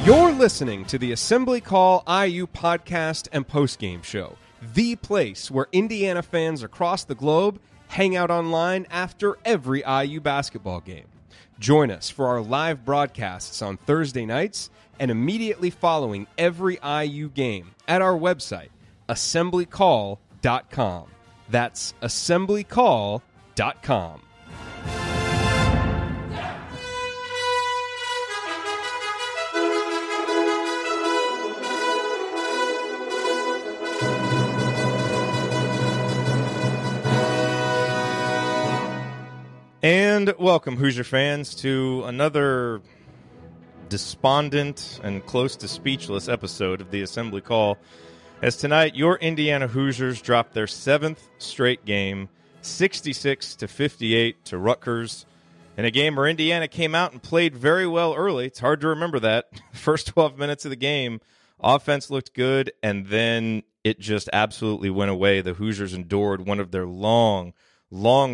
You're listening to the Assembly Call IU podcast and postgame show, the place where Indiana fans across the globe hang out online after every IU basketball game. Join us for our live broadcasts on Thursday nights and immediately following every IU game at our website, assemblycall.com. That's assemblycall.com. And welcome, Hoosier fans, to another despondent and close to speechless episode of the Assembly Call. As tonight, your Indiana Hoosiers dropped their seventh straight game, 66-58 to Rutgers, in a game where Indiana came out and played very well early. It's hard to remember that. First 12 minutes of the game, offense looked good, and then it just absolutely went away. The Hoosiers endured one of their long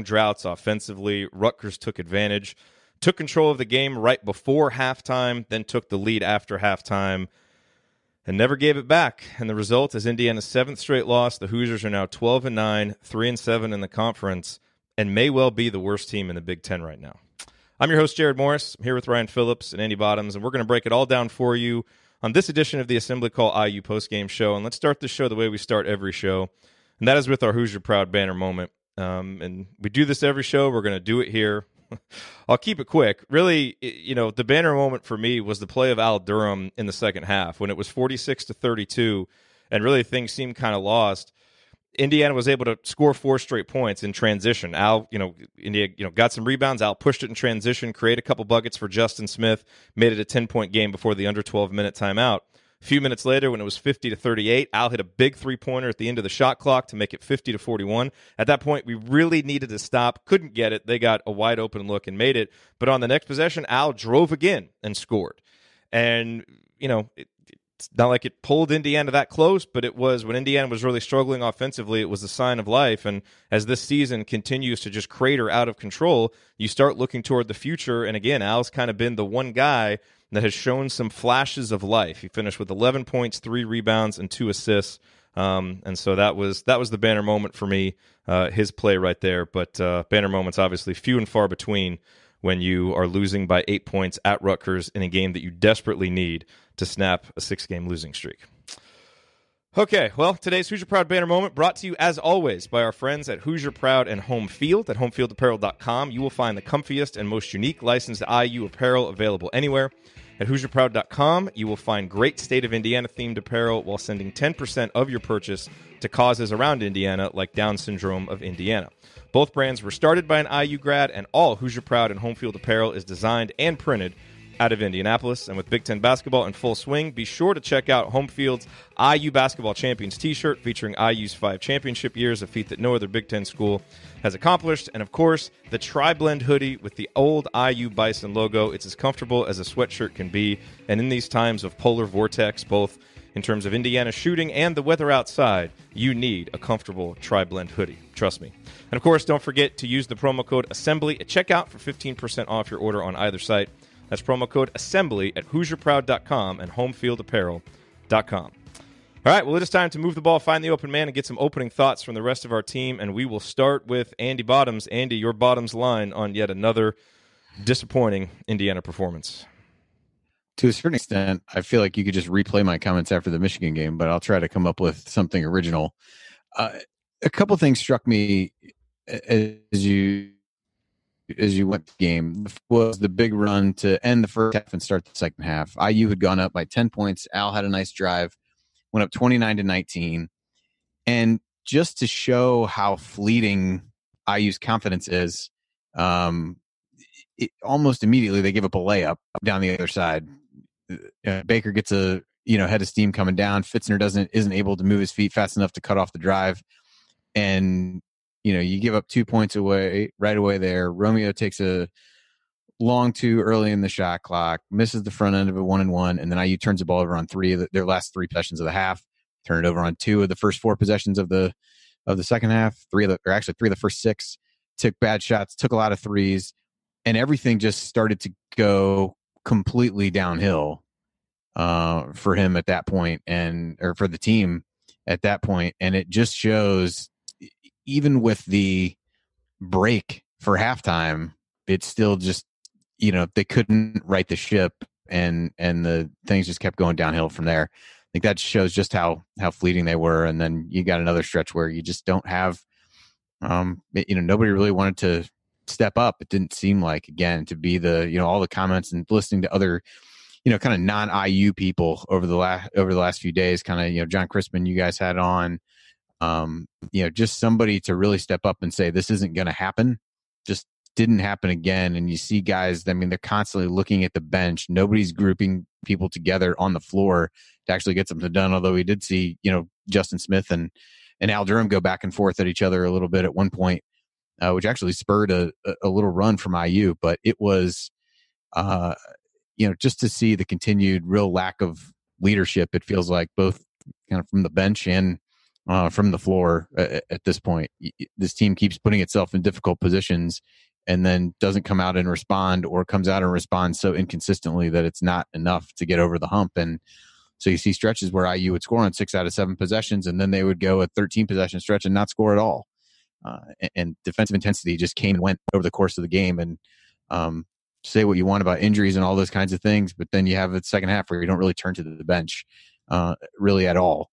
droughts offensively. Rutgers took advantage, took control of the game right before halftime, then took the lead after halftime, and never gave it back. And the result is Indiana's seventh straight loss. The Hoosiers are now 12-9, 3-7 in the conference, and may well be the worst team in the Big Ten right now. I'm your host, Jerod Morris. I'm here with Ryan Phillips and Andy Bottoms, and we're going to break it all down for you on this edition of the Assembly Call IU postgame show. And let's start the show the way we start every show, and that is with our Hoosier Proud banner moment. And we do this every show. We're going to do it here. I'll keep it quick. Really, the banner moment for me was the play of Al Durham in the second half when it was 46-32, and really things seemed kind of lost. Indiana was able to score 4 straight points in transition. Al, India, got some rebounds. Al pushed it in transition, created a couple buckets for Justin Smith, made it a 10-point game before the under 12-minute timeout. A few minutes later, when it was 50-38, Al hit a big three-pointer at the end of the shot clock to make it 50-41. At that point, we really needed to stop. Couldn't get it. They got a wide-open look and made it. But on the next possession, Al drove again and scored. And, it's not like it pulled Indiana that close, but it was when Indiana was really struggling offensively, it was a sign of life. And as this season continues to just crater out of control, you start looking toward the future. And again, Al's kind of been the one guy that has shown some flashes of life. He finished with 11 points, 3 rebounds, and 2 assists. And so that was the banner moment for me, his play right there. But banner moments, obviously, few and far between when you are losing by 8 points at Rutgers in a game that you desperately need to snap a 6-game losing streak. Okay, well, today's Hoosier Proud banner moment brought to you, as always, by our friends at Hoosier Proud and Home Field. At homefieldapparel.com, you will find the comfiest and most unique licensed IU apparel available anywhere. At HoosierProud.com, you will find great state of Indiana-themed apparel while sending 10% of your purchase to causes around Indiana, like Down Syndrome of Indiana. Both brands were started by an IU grad, and all Hoosier Proud and Home Field apparel is designed and printed out of Indianapolis. And with Big Ten basketball in full swing, be sure to check out Home Field's IU Basketball Champions t-shirt featuring IU's 5 championship years, a feat that no other Big Ten school has accomplished. And, of course, the Tri-Blend hoodie with the old IU Bison logo. It's as comfortable as a sweatshirt can be. And in these times of polar vortex, both in terms of Indiana shooting and the weather outside, you need a comfortable Tri-Blend hoodie. Trust me. And, of course, don't forget to use the promo code ASSEMBLY at checkout for 15% off your order on either site. That's promo code ASSEMBLY at HoosierProud.com and HomeFieldApparel.com. All right, well, it is time to move the ball, find the open man, and get some opening thoughts from the rest of our team. And we will start with Andy Bottoms. Andy, your Bottoms line on yet another disappointing Indiana performance. To a certain extent, I feel like you could just replay my comments after the Michigan game, but I'll try to come up with something original. A couple things struck me as you went the game. Was the big run to end the first half and start the second half. IU had gone up by 10 points. Al had a nice drive, went up 29-19. And just to show how fleeting IU's confidence is, almost immediately they give up a layup down the other side. Baker gets a head of steam coming down. Fitzner isn't able to move his feet fast enough to cut off the drive. And you give up 2 points away right away there. Romeo takes a long 2 early in the shot clock, misses the front end of it 1-1, and then IU turns the ball over on 3 of their last 3 possessions of the half. Turn it over on 2 of the first 4 possessions of the second half. 3 of the first 6. Took bad shots, took a lot of threes, and everything just started to go completely downhill. for him at that point, or for the team at that point. And it just shows, even with the break for halftime, it's still just, they couldn't right the ship, and the things just kept going downhill from there. I think that shows just how fleeting they were. And then you got another stretch where you just don't have, nobody really wanted to step up. It didn't seem like, again, to be the, all the comments and listening to other, kind of non-IU people over the last few days, kind of, John Crispin, you guys had on, just somebody to really step up and say, this isn't going to happen. Just didn't happen again. And you see guys, I mean, they're constantly looking at the bench. Nobody's grouping people together on the floor to actually get something done. Although we did see, Justin Smith and Al Durham go back and forth at each other a little bit at one point, which actually spurred a little run from IU. But it was, just to see the continued real lack of leadership, it feels like, both kind of from the bench and from the floor at this point. This team keeps putting itself in difficult positions and then doesn't come out and respond, or comes out and responds so inconsistently that it's not enough to get over the hump. And so you see stretches where IU would score on 6 out of 7 possessions, and then they would go a 13 possession stretch and not score at all. And defensive intensity just came and went over the course of the game. And say what you want about injuries and all those kinds of things, but then you have a second half where you don't really turn to the bench really at all.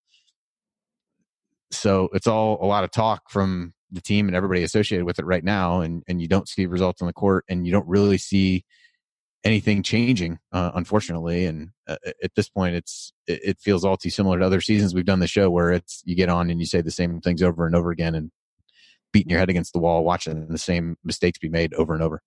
So it's all a lot of talk from the team and everybody associated with it right now, and you don't see results on the court, and you don't really see anything changing, unfortunately. And at this point, it feels all too similar to other seasons we've done the show, where you get on and you say the same things over and over again, and beating your head against the wall, watching the same mistakes be made over and over.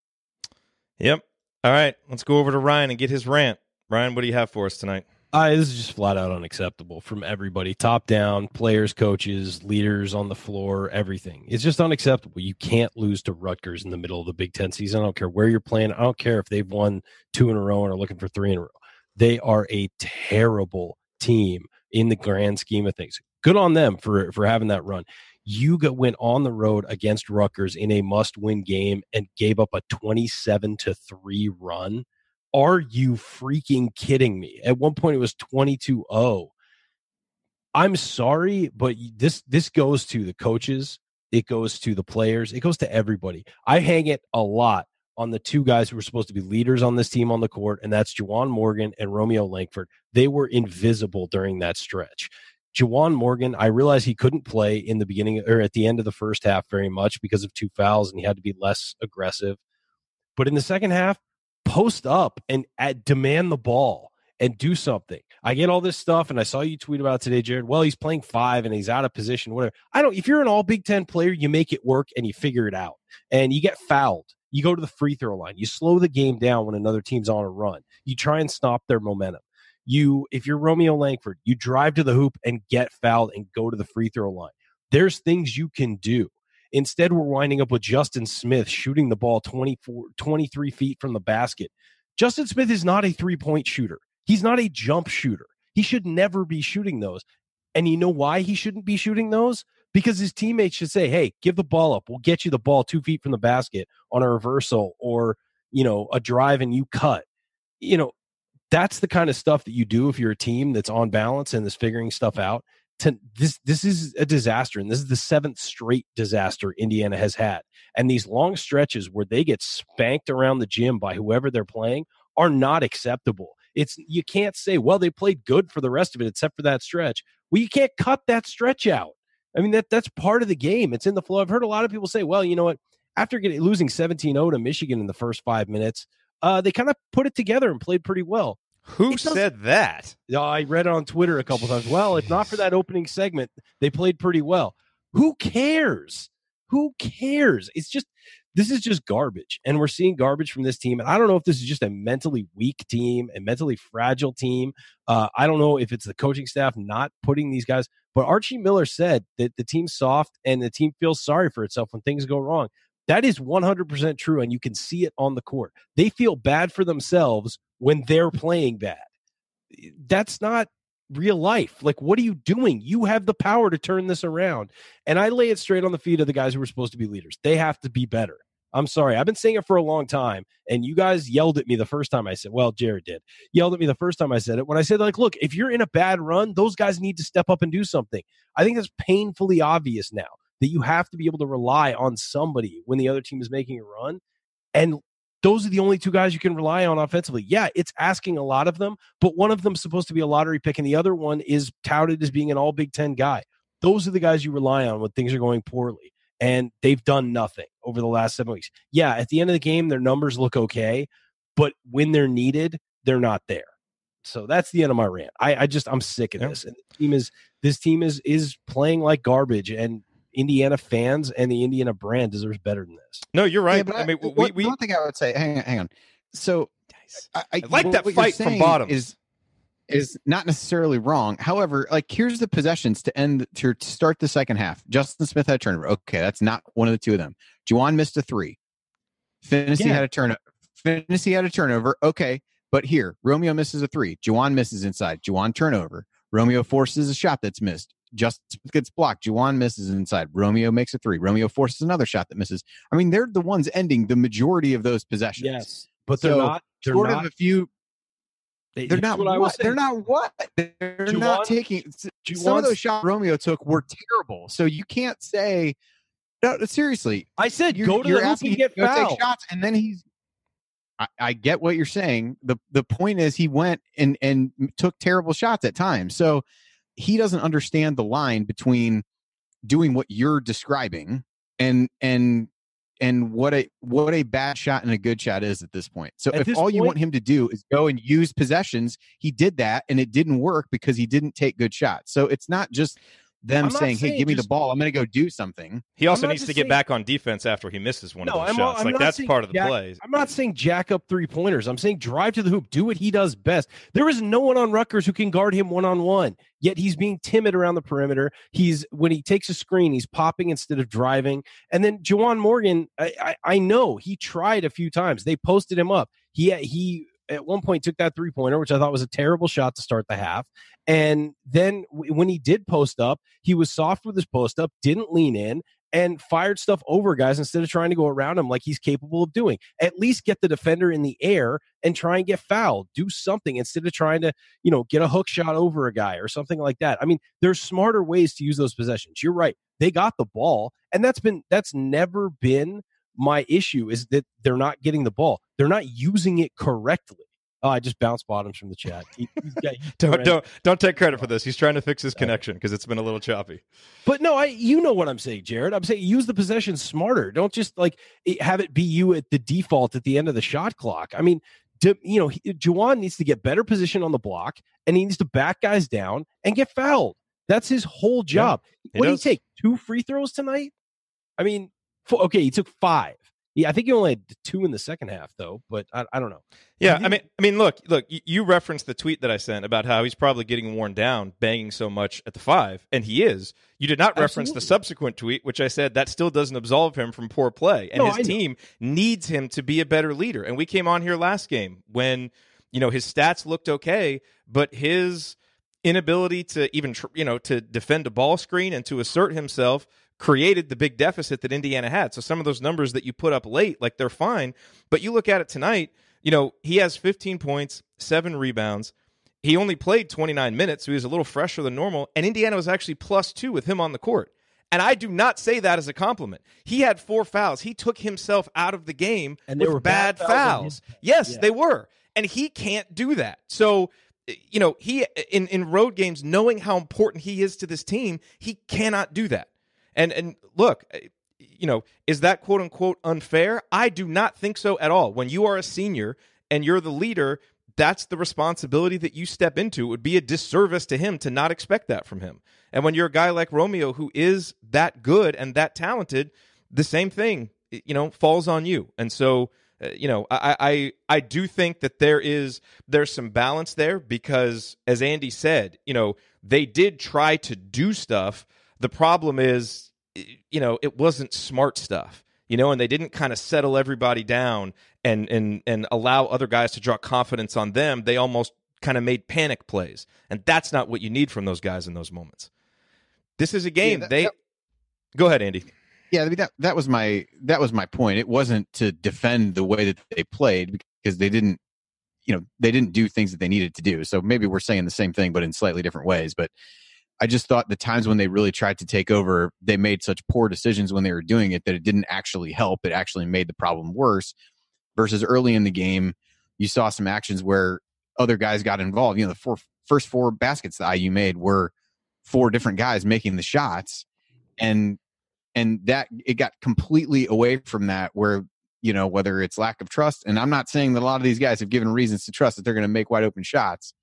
Yep. All right, let's go over to Ryan and get his rant. Ryan, what do you have for us tonight? This is just flat out unacceptable from everybody, top down, players, coaches, leaders on the floor, everything. It's just unacceptable. You can't lose to Rutgers in the middle of the Big Ten season. I don't care where you're playing. I don't care if they've won 2 in a row and are looking for 3 in a row. They are a terrible team in the grand scheme of things. Good on them for having that run. You went on the road against Rutgers in a must-win game and gave up a 27-3 run. Are you freaking kidding me? At one point, it was 22-0. I'm sorry, but this goes to the coaches. It goes to the players. It goes to everybody. I hang it a lot on the 2 guys who were supposed to be leaders on this team on the court, and that's Juwan Morgan and Romeo Langford. They were invisible during that stretch. Juwan Morgan, I realized he couldn't play in the beginning or at the end of the first half very much because of 2 fouls, and he had to be less aggressive. But in the second half, post up and demand the ball and do something. I get all this stuff, and I saw you tweet about it today, Jerod. Well, he's playing 5 and he's out of position, whatever. If you're an all Big Ten player, you make it work and you figure it out. And you get fouled. You go to the free throw line. You slow the game down when another team's on a run. You try and stop their momentum. If you're Romeo Langford, you drive to the hoop and get fouled and go to the free throw line. There's things you can do. Instead, we're winding up with Justin Smith shooting the ball 23 feet from the basket. Justin Smith is not a 3-point shooter. He's not a jump shooter. He should never be shooting those. And you know why he shouldn't be shooting those? Because his teammates should say, hey, give the ball up. We'll get you the ball 2 feet from the basket on a reversal or, a drive and you cut. That's the kind of stuff that you do if you're a team that's on balance and is figuring stuff out. This is a disaster, and this is the 7th straight disaster Indiana has had. And these long stretches where they get spanked around the gym by whoever they're playing are not acceptable. You can't say, well, they played good for the rest of it except for that stretch. Well, you can't cut that stretch out. I mean, that's part of the game. It's in the flow. I've heard a lot of people say, well, you know what? After losing 17-0 to Michigan in the first 5 minutes, they kind of put it together and played pretty well. Who said that? I read it on Twitter a couple times. Well, if not for that opening segment, they played pretty well. Who cares? Who cares? This is just garbage. And we're seeing garbage from this team. And I don't know if this is just a mentally weak team, a mentally fragile team. I don't know if it's the coaching staff not putting these guys. But Archie Miller said that the team's soft and the team feels sorry for itself when things go wrong. That is 100% true, and you can see it on the court. They feel bad for themselves when they're playing bad. That's not real life. Like, what are you doing? You have the power to turn this around. And I lay it straight on the feet of the guys who were supposed to be leaders. They have to be better. I'm sorry. I've been saying it for a long time, and you guys yelled at me the first time I said, well, Jerod did. Yelled at me the first time I said it when I said, like, look, if you're in a bad run, those guys need to step up and do something. I think that's painfully obvious now that you have to be able to rely on somebody when the other team is making a run. And those are the only two guys you can rely on offensively. Yeah, it's asking a lot of them, but one of them is supposed to be a lottery pick, and the other one is touted as being an all Big Ten guy. Those are the guys you rely on when things are going poorly, and they've done nothing over the last 7 weeks. Yeah, at the end of the game, their numbers look okay, but when they're needed, they're not there. So that's the end of my rant. I'm sick of this. And this team is playing like garbage, and Indiana fans and the Indiana brand deserves better than this. No, you're right. Yeah, but one thing I would say, hang on. So I like that fight from bottom is not necessarily wrong. However, like, here's the possessions to start the second half. Justin Smith had a turnover. Okay, that's not one of the two of them. Juwan missed a 3. Phinisee had a turnover. Phinisee had a turnover. Okay, but here, Romeo misses a 3. Juwan misses inside. Juwan turnover. Romeo forces a shot that's missed. Justin Smith gets blocked. Juwan misses inside. Romeo makes a 3. Romeo forces another shot that misses. I mean, they're the ones ending the majority of those possessions. Yes, but they're not. They're short not of a few. They're not what? They're not what? They're not taking. Some of those shots Romeo took were terrible. So you can't say. No, seriously. I said go to the hoop and get fouled. Take shots, and then he's. I get what you're saying. The point is he went and took terrible shots at times. So he doesn't understand the line between doing what you're describing and what a bad shot and a good shot is at this point. So if all you want him to do is go and use possessions, he did that and it didn't work because he didn't take good shots. So it's not just them saying, hey, give me the ball, I'm going to go do something. He also needs to get back on defense after he misses one of those shots. Like, that's part of the play. I'm not saying jack up 3-pointers. I'm saying drive to the hoop. Do what he does best. There is no one on Rutgers who can guard him one-on-one, yet he's being timid around the perimeter. When he takes a screen, he's popping instead of driving. And then Juwan Morgan, I know he tried a few times. They posted him up. He at one point took that 3-pointer, which I thought was a terrible shot to start the half. And then when he did post up, he was soft with his post up, didn't lean in, and fired stuff over guys instead of trying to go around him like he's capable of doing. At least get the defender in the air and try and get fouled. Do something instead of trying to, get a hook shot over a guy or something like that. I mean, there's smarter ways to use those possessions. You're right. They got the ball, and that's never been my issue, is that they're not getting the ball. They're not using it correctly. Oh, I just bounced bottoms from the chat. Don't take credit for this. He's trying to fix his connection because it's been a little choppy. But no, you know what I'm saying, Jerod. I'm saying use the possession smarter. Don't just have it be you at the default at the end of the shot clock. I mean, Juwan needs to get better position on the block, and he needs to back guys down and get fouled. That's his whole job. Yeah, what did he take? 2 free throws tonight? I mean, he took 5. Yeah, I think he only had 2 in the second half, though. But I don't know. Yeah, I mean, look. You referenced the tweet that I sent about how he's probably getting worn down, banging so much at the 5, and he is. You did not reference the subsequent tweet, which I said that still doesn't absolve him from poor play, and his team needs him to be a better leader. And we came on here last game when his stats looked okay, but his inability to even to defend a ball screen and to assert himself created the big deficit that Indiana had. So some of those numbers that you put up late, they're fine. But you look at it tonight, he has 15 points, 7 rebounds. He only played 29 minutes, so he was a little fresher than normal. And Indiana was actually +2 with him on the court. And I do not say that as a compliment. He had 4 fouls. He took himself out of the game and they were bad fouls. Yes, they were. And he can't do that. So, he in road games, knowing how important he is to this team, he cannot do that. And look, is that quote unquote unfair? I do not think so at all. When you are a senior and you're the leader, that's the responsibility that you step into. It would be a disservice to him to not expect that from him. And when you're a guy like Romeo who is that good and that talented, the same thing, falls on you. And so, I do think that there's some balance there because, as Andy said, they did try to do stuff. The problem is, it wasn't smart stuff, and they didn't kind of settle everybody down and allow other guys to draw confidence on them. They almost kind of made panic plays, and that's not what you need from those guys in those moments. This is a game. Go ahead, Andy. Yeah, I mean, that was my point. It wasn't to defend the way that they played, because they didn't do things that they needed to do. So maybe we're saying the same thing, but in slightly different ways. But I just thought the times when they really tried to take over, they made such poor decisions when they were doing it that it didn't actually help. It actually made the problem worse. Versus early in the game, you saw some actions where other guys got involved. The first four baskets that IU made were four different guys making the shots, and that it got completely away from that, where whether it's lack of trust, and I'm not saying that a lot of these guys have given reasons to trust that they're going to make wide open shots,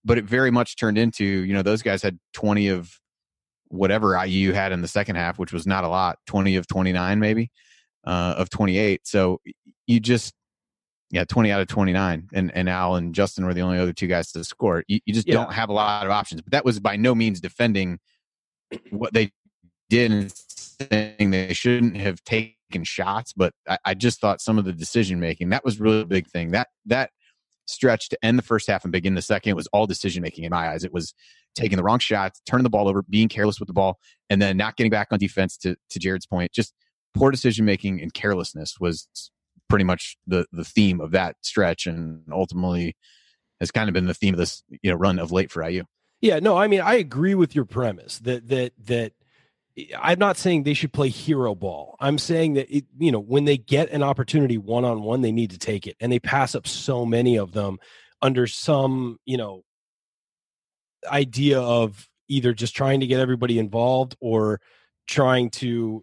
but it very much turned into those guys had 20 of whatever IU had in the second half, which was not a lot, 20 of 29 maybe, of 28. So you just 20 out of 29, and Al and Justin were the only other two guys to score. You just don't have a lot of options. But that was by no means defending what they did and saying they shouldn't have taken shots. But I just thought some of the decision making, that was really a big thing. That stretch to end the first half and begin the second was all decision making in my eyes. It was taking the wrong shots, turning the ball over, being careless with the ball, and then not getting back on defense. To Jerod's point, just poor decision making and carelessness was pretty much the theme of that stretch, and ultimately has kind of been the theme of this run of late for IU. Yeah, no, I mean, I agree with your premise that I'm not saying they should play hero ball. I'm saying that when they get an opportunity one-on-one, they need to take it, and they pass up so many of them under some idea of either just trying to get everybody involved or trying to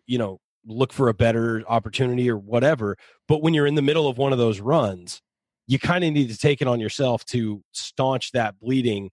look for a better opportunity or whatever. But when you're in the middle of one of those runs, you kind of need to take it on yourself to staunch that bleeding,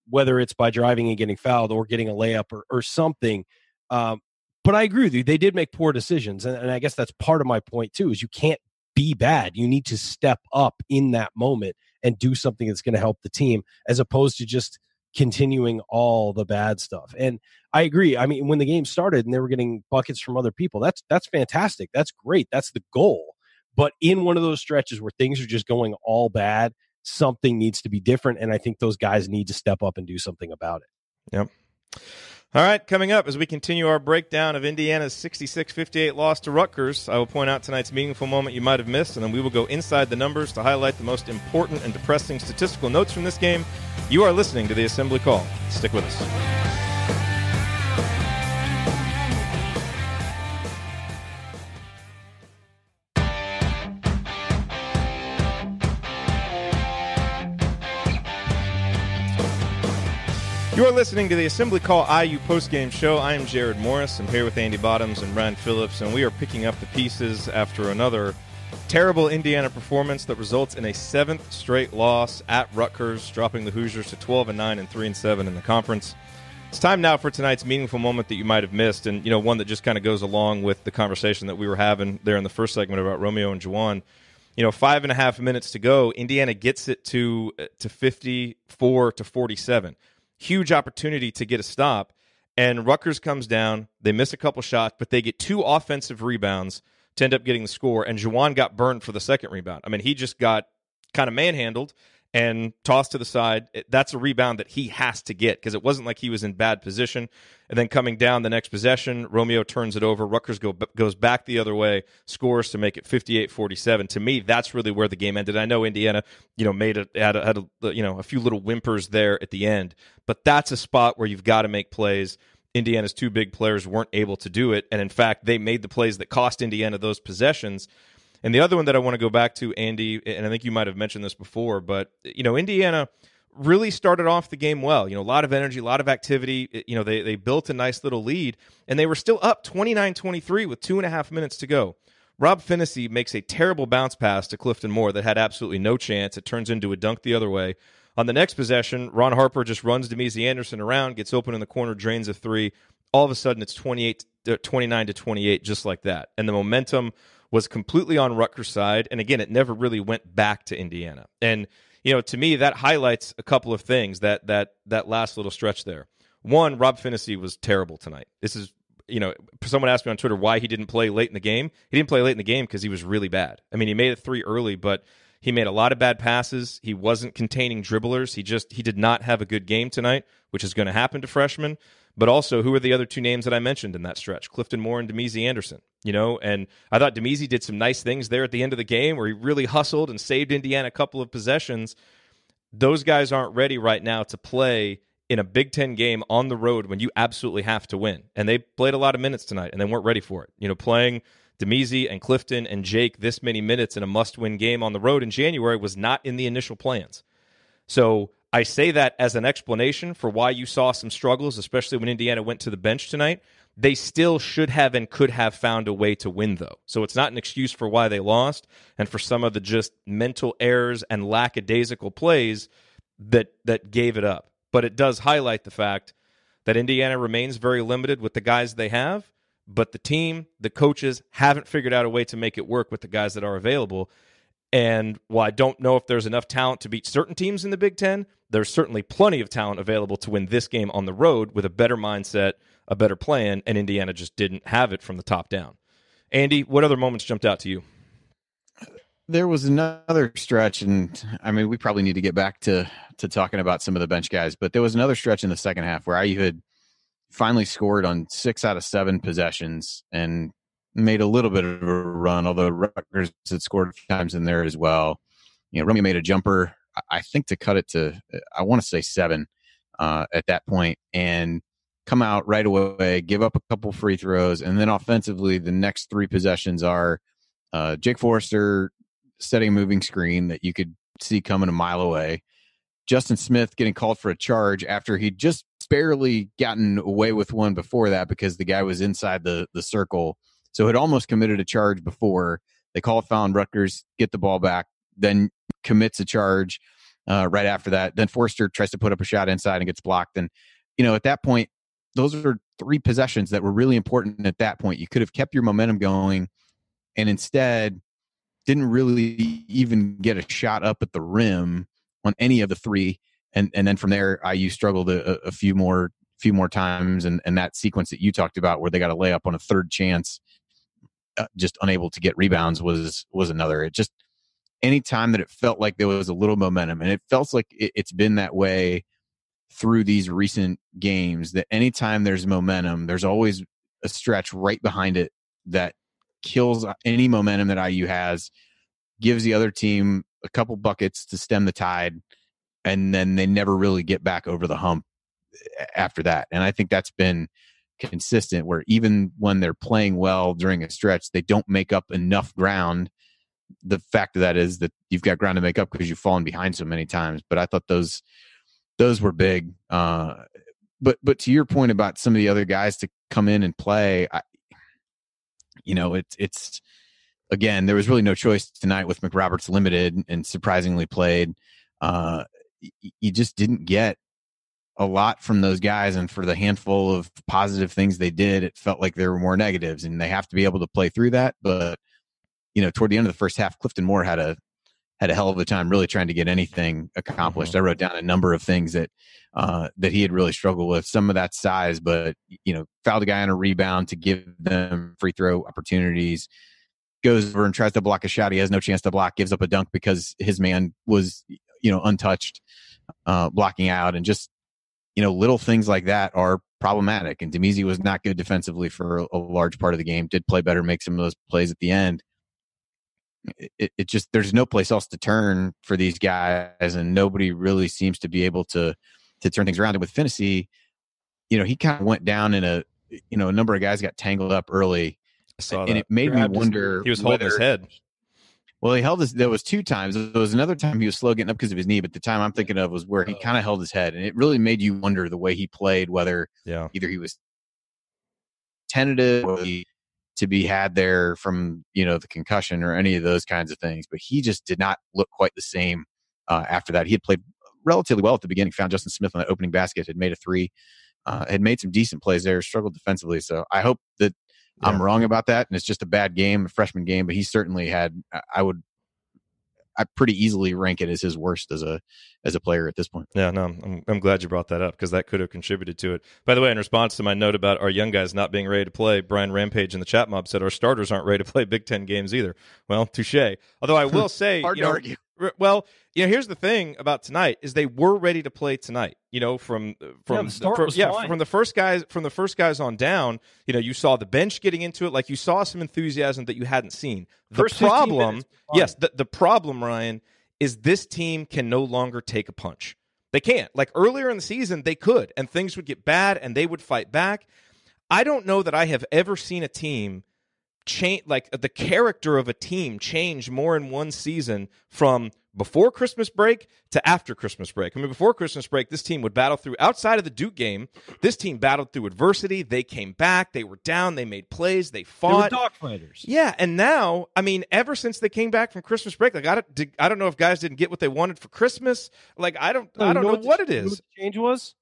whether it's by driving and getting fouled or getting a layup or something. But I agree with you. They did make poor decisions. And I guess that's part of my point too, is you can't be bad. You need to step up in that moment and do something that's going to help the team, as opposed to just continuing all the bad stuff. And I agree. I mean, when the game started and they were getting buckets from other people, that's fantastic. That's great. That's the goal. But in one of those stretches where things are just going all bad, something needs to be different. And I think those guys need to step up and do something about it. Yep. All right, coming up as we continue our breakdown of Indiana's 66-58 loss to Rutgers, I will point out tonight's meaningful moment you might have missed, and then we will go inside the numbers to highlight the most important and depressing statistical notes from this game. You are listening to the Assembly Call. Stick with us. You are listening to the Assembly Call IU postgame show. I am Jerod Morris. I'm here with Andy Bottoms and Brian Phillips, and we are picking up the pieces after another terrible Indiana performance that results in a 7th straight loss at Rutgers, dropping the Hoosiers to 12-9 and 3-7 in the conference. It's time now for tonight's meaningful moment that you might have missed, and one that just kind of goes along with the conversation that we were having there in the first segment about Romeo and Juwan. 5.5 minutes to go. Indiana gets it to 54-47. Huge opportunity to get a stop, and Rutgers comes down. They miss a couple shots, but they get 2 offensive rebounds to end up getting the score, and Juwan got burned for the second rebound. I mean, he just got kind of manhandled and tossed to the side. That's a rebound that he has to get, because it wasn't like he was in bad position. And then coming down the next possession, Romeo turns it over. Rutgers goes back the other way, scores to make it 58-47. To me, that's really where the game ended. I know Indiana, had a few little whimpers there at the end, but that's a spot where you've got to make plays. Indiana's 2 big players weren't able to do it, and in fact, they made the plays that cost Indiana those possessions. And the other one that I want to go back to, Andy, and I think you might have mentioned this before, but Indiana really started off the game well. A lot of energy, a lot of activity. They built a nice little lead, and they were still up 29-23 with 2.5 minutes to go. Rob Phinisee makes a terrible bounce pass to Clifton Moore that had absolutely no chance. It turns into a dunk the other way. On the next possession, Ron Harper just runs Damezi Anderson around, gets open in the corner, drains a 3. All of a sudden, it's 29-28, just like that. And the momentum was completely on Rutgers' side, and again, it never really went back to Indiana. And to me, that highlights a couple of things, that last little stretch there. One, Rob Phinisee was terrible tonight. This is, someone asked me on Twitter why he didn't play late in the game. He didn't play late in the game because he was really bad. I mean, he made a 3 early, but he made a lot of bad passes. He wasn't containing dribblers. He did not have a good game tonight, which is going to happen to freshmen. But also, who are the other two names that I mentioned in that stretch? Clifton Moore and Damezi Anderson. And I thought Damezi did some nice things there at the end of the game where he really hustled and saved Indiana a couple of possessions. Those guys aren't ready right now to play in a Big Ten game on the road when you absolutely have to win. And they played a lot of minutes tonight, and they weren't ready for it. Playing Damezi and Clifton and Jake this many minutes in a must-win game on the road in January was not in the initial plans. So I say that as an explanation for why you saw some struggles, especially when Indiana went to the bench tonight. They still should have and could have found a way to win, though. So it's not an excuse for why they lost and for some of the just mental errors and lackadaisical plays that gave it up. But it does highlight the fact that Indiana remains very limited with the guys they have, but the team, the coaches, haven't figured out a way to make it work with the guys that are available. And while I don't know if there's enough talent to beat certain teams in the Big Ten, there's certainly plenty of talent available to win this game on the road with a better mindset, a better plan, and Indiana just didn't have it from the top down. Andy, what other moments jumped out to you? There was another stretch, and I mean, we probably need to get back to talking about some of the bench guys, but there was another stretch in the second half where IU had finally scored on 6 out of 7 possessions and made a little bit of a run, although Rutgers had scored a few times in there as well. Romeo made a jumper, I think, to cut it to, I want to say 7 at that point, and come out right away, give up a couple free throws, and then offensively, the next 3 possessions are Jake Forrester setting a moving screen that you could see coming a mile away, Justin Smith getting called for a charge after he'd just barely gotten away with one before that because the guy was inside the circle. So had almost committed a charge before. They call a foul on Rutgers, get the ball back, then commits a charge right after that. Then Forrester tries to put up a shot inside and gets blocked. And, at that point, those are 3 possessions that were really important at that point. You could have kept your momentum going and instead didn't really even get a shot up at the rim on any of the 3. And then from there, IU struggled a few more times. And that sequence that you talked about where they got a layup on a third chance, just unable to get rebounds was another. It just, any time that it felt like there was a little momentum, and it felt like it's been that way through these recent games, that anytime there's momentum, there's always a stretch right behind it that kills any momentum that IU has, gives the other team a couple buckets to stem the tide, and then they never really get back over the hump after that. And I think that's been consistent, where even when they're playing well during a stretch, they don't make up enough ground. The fact of that is that you've got ground to make up because you've fallen behind so many times. But I thought those were big. But to your point about some of the other guys to come in and play, it's again, there was really no choice tonight with McRoberts limited and surprisingly played. You just didn't get a lot from those guys, and for the handful of positive things they did, it felt like there were more negatives, and they have to be able to play through that. But toward the end of the first half, Clifton Moore had a hell of a time really trying to get anything accomplished. I wrote down a number of things that he had really struggled with. Some of that size, but fouled a guy on a rebound to give them free throw opportunities. Goes over and tries to block a shot he has no chance to block. Gives up a dunk because his man was untouched, blocking out, and just little things like that are problematic. And Damezi was not good defensively for a large part of the game. Did play better, make some of those plays at the end. It just, there's no place else to turn for these guys, and nobody really seems to be able to turn things around. And with Phinisee, he kind of went down in a number of guys got tangled up early. I saw and that. it made me wonder. He was holding his head. Well, he held his. There was 2 times. There was another time he was slow getting up because of his knee, but the time I'm thinking of was where he kind of held his head, and it really made you wonder the way he played, whether either he was tentative or to be had there from the concussion or any of those kinds of things. But he just did not look quite the same after that. He had played relatively well at the beginning. Found Justin Smith on that opening basket. Had made a 3. Had made some decent plays there. Struggled defensively. So I hope that I'm wrong about that, and it's just a bad game, a freshman game. But he certainly had. I pretty easily rank it as his worst as a player at this point. Yeah, no, I'm glad you brought that up because that could have contributed to it. By the way, in response to my note about our young guys not being ready to play, Brian Rampage in the chat mob said our starters aren't ready to play Big Ten games either. Well, touche. Although I will say, hard to argue. Well, here's the thing about tonight is they were ready to play tonight. From the first guys on down. You saw the bench getting into it, like you saw some enthusiasm that you hadn't seen. The problem, Ryan, is this team can no longer take a punch. They can't. Like earlier in the season, they could, and things would get bad, and they would fight back. I don't know that I have ever seen a team change, like the character of a team change more in one season from before Christmas break to after Christmas break. I mean, before Christmas break, this team would battle through, outside of the Duke game, this team battled through adversity. They came back. They were down. They made plays. They fought. They were dog fighters. Yeah, and now, I mean, ever since they came back from Christmas break, like I don't know if guys didn't get what they wanted for Christmas. Like I don't know what it is. What the change was?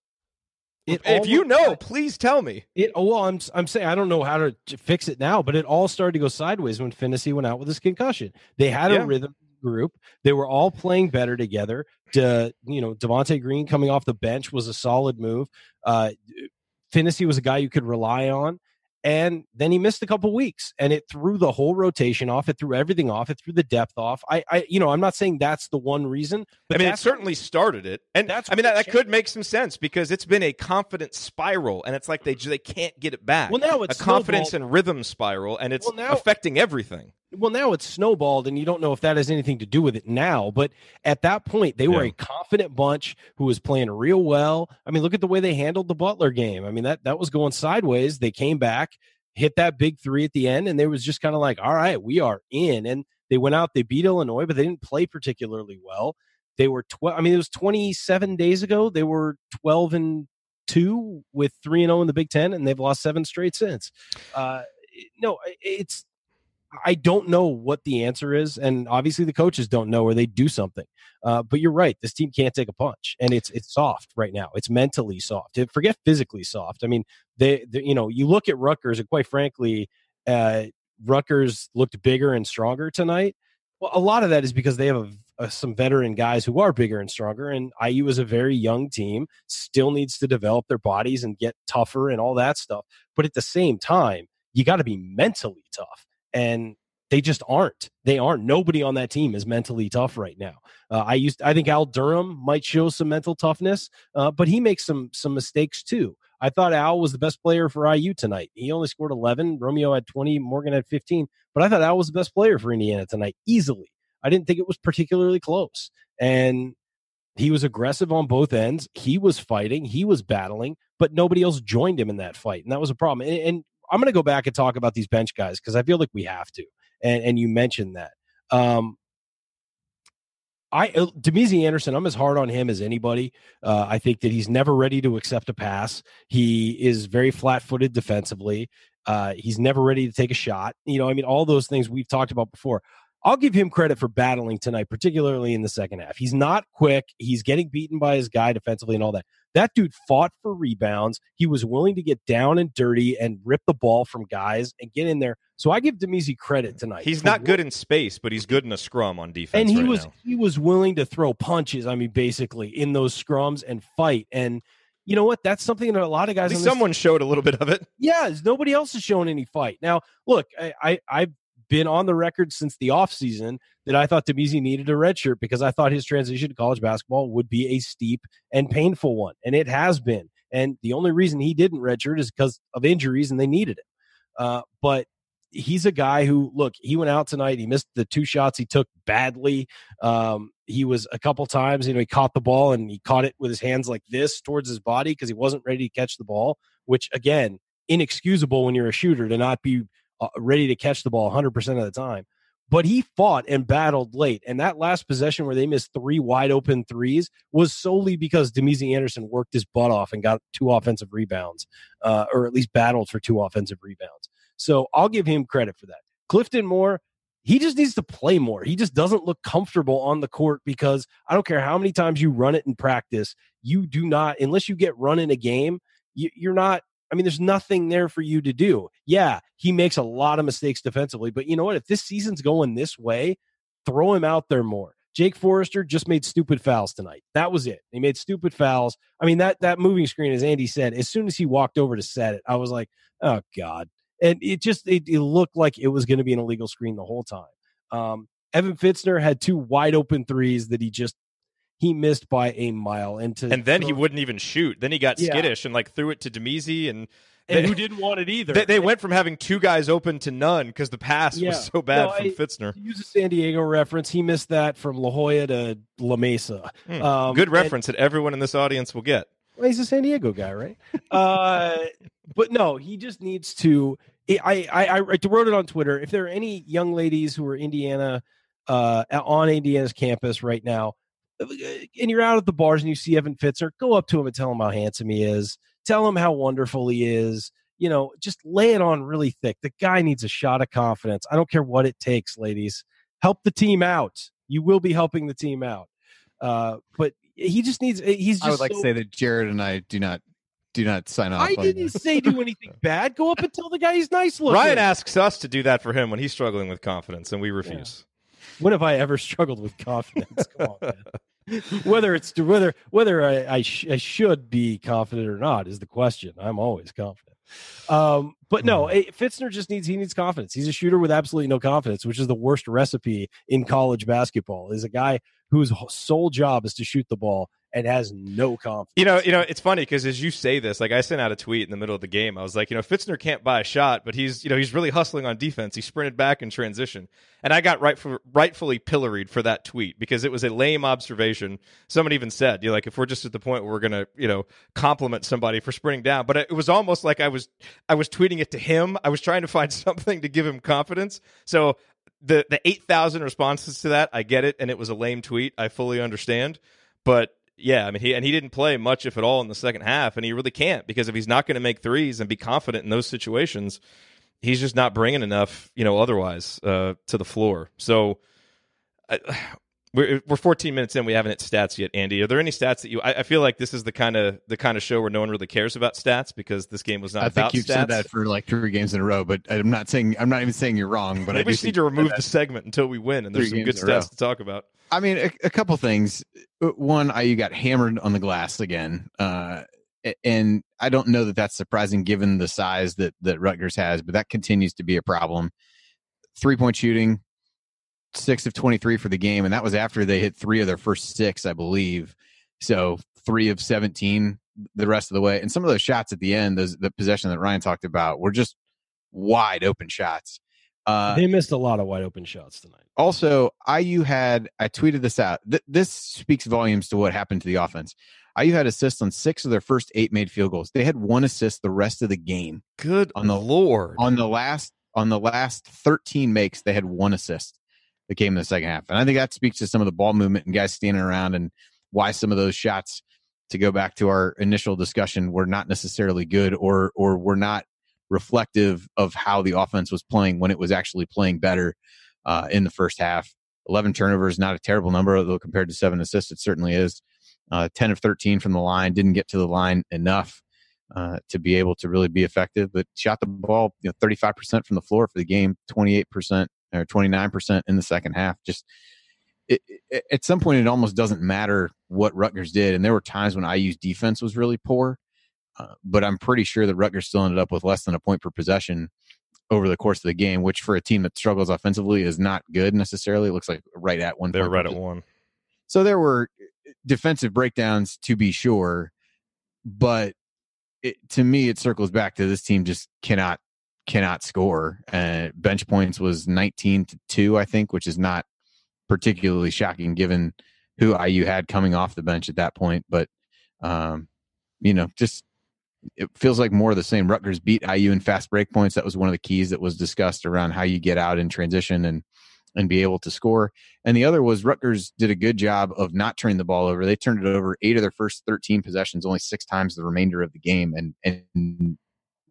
If you know, please tell me. I'm saying I don't know how to fix it now, but it all started to go sideways when Phinisee went out with his concussion. They had a rhythm group. They were all playing better together. Devontae Green coming off the bench was a solid move. Phinisee was a guy you could rely on. And then he missed a couple weeks, and it threw the whole rotation off. It threw everything off. It threw the depth off. I'm not saying that's the one reason. But it certainly started it, and that could make some sense because it's been a confidence spiral, and it's like they can't get it back. Well, now it's a confidence and rhythm spiral, and it's affecting everything. Well, now it's snowballed, and you don't know if that has anything to do with it now. But at that point, they were a confident bunch who was playing real well. I mean, look at the way they handled the Butler game. I mean, that was going sideways. They came back, hit that big three at the end, and they was just kind of like, all right, we are in. And they went out, they beat Illinois, but they didn't play particularly well. They were it was 27 days ago. They were 12-2 with 3-0 in the Big Ten, and they've lost 7 straight since. I don't know what the answer is, and obviously the coaches don't know, or they do something. But you're right. This team can't take a punch, and it's soft right now. It's mentally soft. Forget physically soft. I mean, you look at Rutgers, and quite frankly, Rutgers looked bigger and stronger tonight. Well, a lot of that is because they have some veteran guys who are bigger and stronger, and IU is a very young team, still needs to develop their bodies and get tougher and all that stuff. But at the same time, you got to be mentally tough. And they just aren't. They aren't. Nobody on that team is mentally tough right now. I think Al Durham might show some mental toughness, but he makes some mistakes too. I thought Al was the best player for IU tonight. He only scored 11. Romeo had 20. Morgan had 15. But I thought Al was the best player for Indiana tonight, easily. I didn't think it was particularly close. And he was aggressive on both ends. He was fighting. He was battling, but nobody else joined him in that fight. And that was a problem. And I'm going to go back and talk about these bench guys because I feel like we have to. And you mentioned that. Damezi Anderson, I'm as hard on him as anybody. I think that he's never ready to accept a pass. He is very flat-footed defensively. He's never ready to take a shot. All those things we've talked about before. I'll give him credit for battling tonight, particularly in the second half. He's not quick. He's getting beaten by his guy defensively and all that. That dude fought for rebounds. He was willing to get down and dirty and rip the ball from guys and get in there. So I give Damezi credit tonight. He's not good in space, but he's good in a scrum on defense. And he was willing to throw punches, basically, in those scrums and fight. And you know what? That's something that a lot of guys... Someone showed a little bit of it. Yeah, nobody else has shown any fight. Now, look, I've been on the record since the offseason that I thought Damezi needed a redshirt because I thought his transition to college basketball would be a steep and painful one, and it has been. And the only reason he didn't redshirt is because of injuries, and they needed him. But he's a guy who, look, he went out tonight. He missed the 2 shots he took badly. He was a couple times, he caught the ball, and he caught it with his hands like this towards his body because he wasn't ready to catch the ball, which, again, inexcusable when you're a shooter to not be ready to catch the ball 100% of the time. But he fought and battled late. And that last possession where they missed 3 wide open threes was solely because Damezi Anderson worked his butt off and got 2 offensive rebounds, or at least battled for 2 offensive rebounds. So I'll give him credit for that. Clifton Moore, he just needs to play more. He just doesn't look comfortable on the court because I don't care how many times you run it in practice, you do not, unless you get run in a game, you're not, there's nothing there for you to do. Yeah, he makes a lot of mistakes defensively, but you know what? If this season's going this way, throw him out there more. Jake Forrester just made stupid fouls tonight. That was it. He made stupid fouls. That moving screen, as Andy said, as soon as he walked over to set it, I was like, oh, God. And it looked like it was going to be an illegal screen the whole time. Evan Fitzner had 2 wide open threes that he missed by a mile. And then he wouldn't even shoot. Then he got skittish and threw it to Damezi and who didn't want it either. They went from having 2 guys open to none because the pass was so bad from Fitzner. To use a San Diego reference, he missed that from La Jolla to La Mesa. Good reference that everyone in this audience will get. Well, he's a San Diego guy, right? But no, he just needs to. I wrote it on Twitter. If there are any young ladies who are on Indiana's campus right now, and you're out at the bars and you see Evan Fitzner, go up to him and tell him how handsome he is. Tell him how wonderful he is. Just lay it on really thick. The guy needs a shot of confidence. I don't care what it takes, ladies. Help the team out. You will be helping the team out. But he just needs. I would like to say that Jerod and I do not sign off. I didn't say do anything bad. Go up and tell the guy he's nice looking. Ryan asks us to do that for him when he's struggling with confidence, and we refuse. Yeah. When have I ever struggled with confidence? Come on, man. Whether I should be confident or not is the question. I'm always confident. But no, Fitzner just needs confidence. He's a shooter with absolutely no confidence, which is the worst recipe in college basketball. Is a guy whose sole job is to shoot the ball and has no confidence. It's funny because as you say this, I sent out a tweet in the middle of the game. I was like, Fitzner can't buy a shot, but he's really hustling on defense. He sprinted back in transition. And I got rightfully pilloried for that tweet because it was a lame observation. Someone even said, if we're just at the point where we're going to, compliment somebody for sprinting down. But it was almost like I was tweeting it to him. I was trying to find something to give him confidence. So the 8,000 responses to that, I get it. And it was a lame tweet. I fully understand. But yeah, he didn't play much, if at all, in the second half, and he really can't because if he's not going to make threes and be confident in those situations, he's just not bringing enough, otherwise to the floor. So we're 14 minutes in. We haven't hit stats yet, Andy. Are there any stats that I feel like this is the kind of show where no one really cares about stats because this game was not about stats. I think you've said that for 3 games in a row, but I'm not even saying you're wrong. But maybe we just need to remove the segment until we win, and there's some good stats to talk about. I mean, a couple things. One, IU got hammered on the glass again. And I don't know that that's surprising given the size that Rutgers has, but that continues to be a problem. 3-point shooting, 6 of 23 for the game, and that was after they hit 3 of their first 6, I believe. So 3 of 17 the rest of the way. And some of those shots at the end, the possession that Ryan talked about, were just wide open shots. They missed a lot of wide open shots tonight. Also, I tweeted this out. This speaks volumes to what happened to the offense. IU had assists on 6 of their first 8 made field goals. They had 1 assist the rest of the game. Good Lord. On the last 13 makes, they had 1 assist that came in the second half. And I think that speaks to some of the ball movement and guys standing around and why some of those shots, to go back to our initial discussion, were not necessarily good or were not reflective of how the offense was playing when it was actually playing better in the first half. 11 turnovers, not a terrible number, though compared to 7 assists, it certainly is. 10 of 13 from the line, didn't get to the line enough to be able to really be effective, but shot the ball 35% from the floor for the game, 28% or 29% in the second half. Just at some point, it almost doesn't matter what Rutgers did. And there were times when IU's defense was really poor, but I'm pretty sure that Rutgers still ended up with less than a point per possession over the course of the game, which for a team that struggles offensively is not good necessarily. It looks like right at 1. They're right at 1. So there were defensive breakdowns, to be sure, but to me, it circles back to this team just cannot score. Bench points was 19-2, I think, which is not particularly shocking given who IU had coming off the bench at that point. But, just it feels like more of the same. Rutgers beat IU in fast break points. That was one of the keys that was discussed around how you get out in transition and be able to score. And the other was Rutgers did a good job of not turning the ball over. They turned it over 8 of their first 13 possessions, only 6 times the remainder of the game, and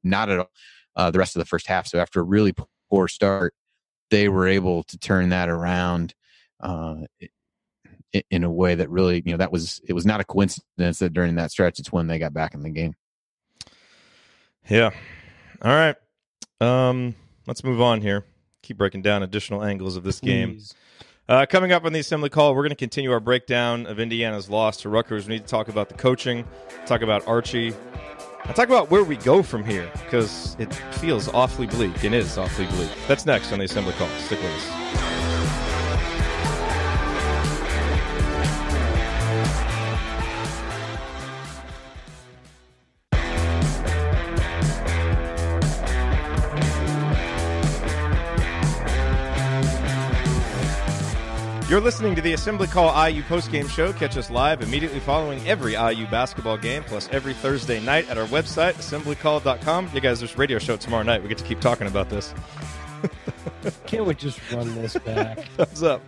not at all the rest of the first half. So after a really poor start, they were able to turn that around in a way that really, it was not a coincidence that during that stretch, it's when they got back in the game. Yeah. All right. Let's move on here. Keep breaking down additional angles of this game. Coming up on the Assembly Call, we're going to continue our breakdown of Indiana's loss to Rutgers. We need to talk about the coaching, talk about Archie, and talk about where we go from here, because it feels awfully bleak and is awfully bleak. That's next on the Assembly Call. Stick with us. You're listening to the Assembly Call IU postgame show. Catch us live immediately following every IU basketball game, plus every Thursday night at our website, assemblycall.com. You guys, there's a radio show tomorrow night. We get to keep talking about this. Can't we just run this back? Thumbs up.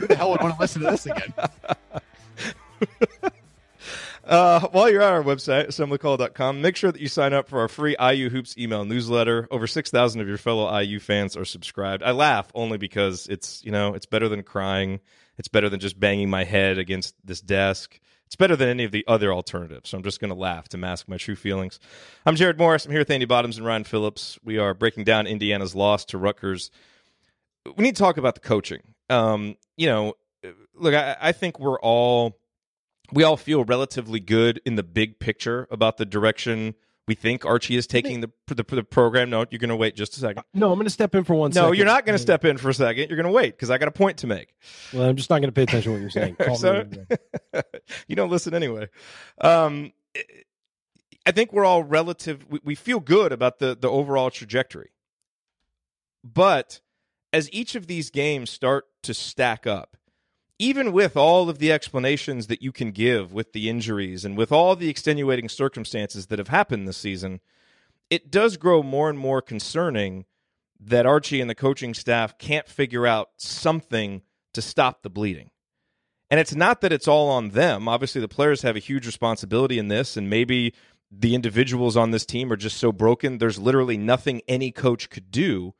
Who the hell would want to listen to this again? While you're on our website, assemblycall.com, make sure that you sign up for our free IU Hoops email newsletter. Over 6,000 of your fellow IU fans are subscribed. I laugh only because it's better than crying. It's better than just banging my head against this desk. It's better than any of the other alternatives. So I'm just going to laugh to mask my true feelings. I'm Jerod Morris. I'm here with Andy Bottoms and Ryan Phillips. We are breaking down Indiana's loss to Rutgers. We need to talk about the coaching. Look, I think we all feel relatively good in the big picture about the direction we think Archie is taking the program. No, you're going to wait just a second. No, I'm going to step in for 1 second. No, you're not going to step in for a second. You're going to wait because I got a point to make. Well, I'm just not going to pay attention to what you're saying. You don't listen anyway. I think we're all we feel good about the overall trajectory. But as each of these games start to stack up, even with all of the explanations that you can give with the injuries and with all the extenuating circumstances that have happened this season, it does grow more and more concerning that Archie and the coaching staff can't figure out something to stop the bleeding. And it's not that it's all on them. Obviously, the players have a huge responsibility in this, and maybe the individuals on this team are just so broken, there's literally nothing any coach could do.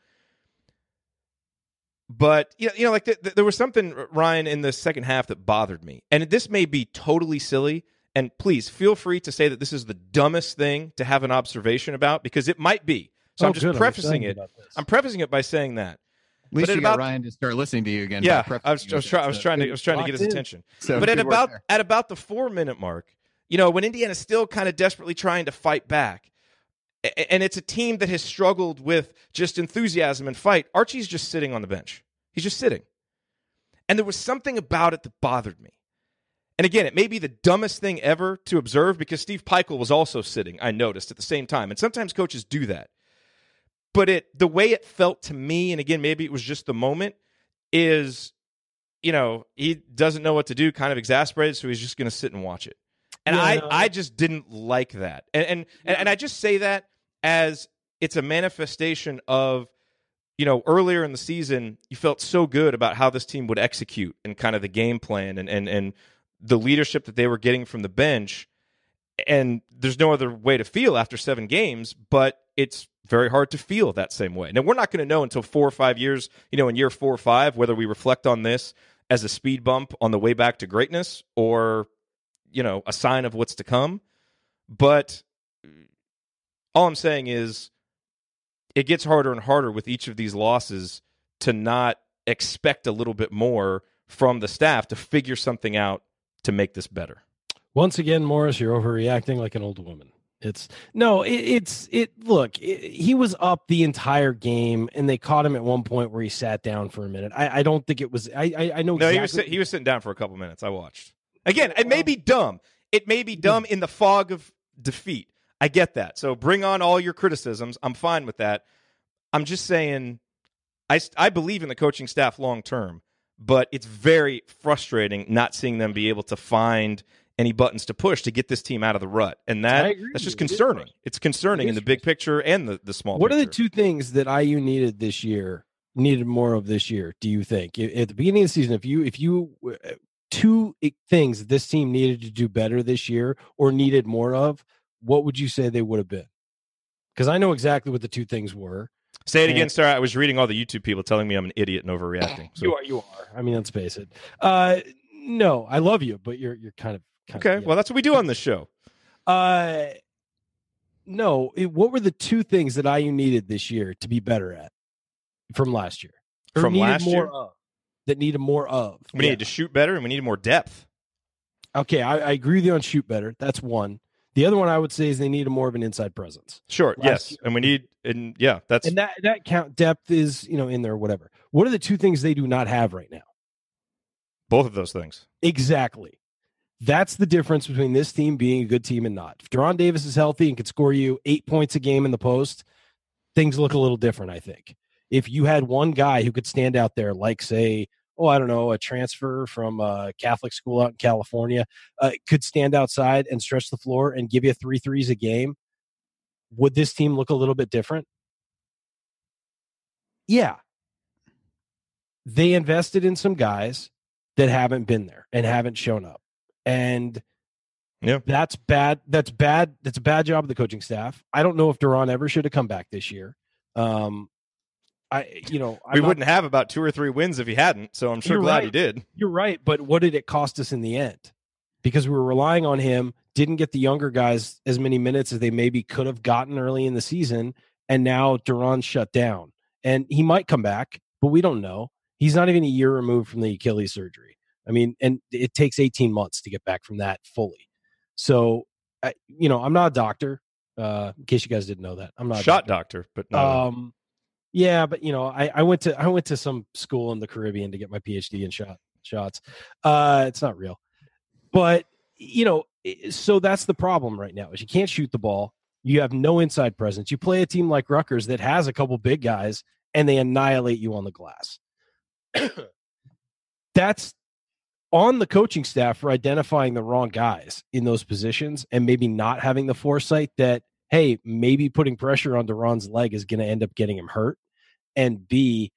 But, there was something, Ryan, in the second half that bothered me. And this may be totally silly. And please, feel free to say that this is the dumbest thing to have an observation about, because it might be. So I'm just prefacing it. I'm prefacing it by saying that. At least you got Ryan to start listening to you again. Yeah, I was trying to get his attention. But at about the 4-minute mark, when Indiana's still kind of desperately trying to fight back, and it's a team that has struggled with just enthusiasm and fight, Archie's just sitting on the bench. He's just sitting. And there was something about it that bothered me. And again, it may be the dumbest thing ever to observe, because Steve Peichel was also sitting, I noticed, at the same time. And sometimes coaches do that. But the way it felt to me, and again, maybe it was just the moment, is, he doesn't know what to do, kind of exasperated, so he's just going to sit and watch it. And I just didn't like that. And I just say that as it's a manifestation of, earlier in the season, you felt so good about how this team would execute and kind of the game plan and the leadership that they were getting from the bench. And there's no other way to feel after 7 games, but it's very hard to feel that same way. Now, we're not going to know until 4 or 5 years, in year 4 or 5, whether we reflect on this as a speed bump on the way back to greatness or, a sign of what's to come. But all I'm saying is it gets harder and harder with each of these losses to not expect a little bit more from the staff to figure something out to make this better. Once again, Morris, you're overreacting like an old woman. He was up the entire game, and they caught him at one point where he sat down for a minute. I don't think it was. I know. No, exactly. he was sitting down for a couple minutes. I watched. Again, it may be dumb. It may be dumb in the fog of defeat. I get that. So bring on all your criticisms. I'm fine with that. I'm just saying, I believe in the coaching staff long term, but it's very frustrating not seeing them be able to find any buttons to push to get this team out of the rut. And that's just concerning. It's concerning in the big picture and the small picture. What are the two things that IU needed more of this year, do you think? At the beginning of the season, if you two things that this team needed to do better this year or needed more of, what would you say they would have been? Because I know exactly what the two things were. Say it again, sir. I was reading all the YouTube people telling me I'm an idiot and overreacting. So. You are. I mean, let's face it. No, I love you, but you're kind of okay. Well, that's what we do on this show. No. What were the two things that IU needed this year to be better at from last year? Or from last year? That needed more of. We needed to shoot better, and we needed more depth. Okay, I agree with you on shoot better. That's one. The other one I would say is they needed more of an inside presence. Sure, yes. And we need, that's. And that count depth is, in there, whatever. What are the two things they do not have right now? Both of those things. Exactly. That's the difference between this team being a good team and not. If Deron Davis is healthy and could score you 8 points a game in the post, things look a little different, I think. If you had one guy who could stand out there like, say, I don't know, a transfer from a Catholic school out in California, could stand outside and stretch the floor and give you 3 threes a game, would this team look a little bit different? Yeah. They invested in some guys that haven't been there and haven't shown up. And that's bad. That's bad. That's a bad job of the coaching staff. I don't know if Durham ever should have come back this year. We wouldn't have about 2 or 3 wins if he hadn't. So I'm sure glad he did. You're right. But what did it cost us in the end? Because we were relying on him, didn't get the younger guys as many minutes as they maybe could have gotten early in the season. And now Durham's shut down. And he might come back, but we don't know. He's not even a year removed from the Achilles surgery. I mean, and it takes 18 months to get back from that fully. So, I'm not a doctor. In case you guys didn't know that, I'm not a doctor, but no. Yeah, but I went to some school in the Caribbean to get my PhD in shots. It's not real, but so that's the problem right now is you can't shoot the ball. You have no inside presence. You play a team like Rutgers that has a couple big guys and they annihilate you on the glass. That's on the coaching staff for identifying the wrong guys in those positions and maybe not having the foresight that, hey, maybe putting pressure on Durham's leg is going to end up getting him hurt. And B,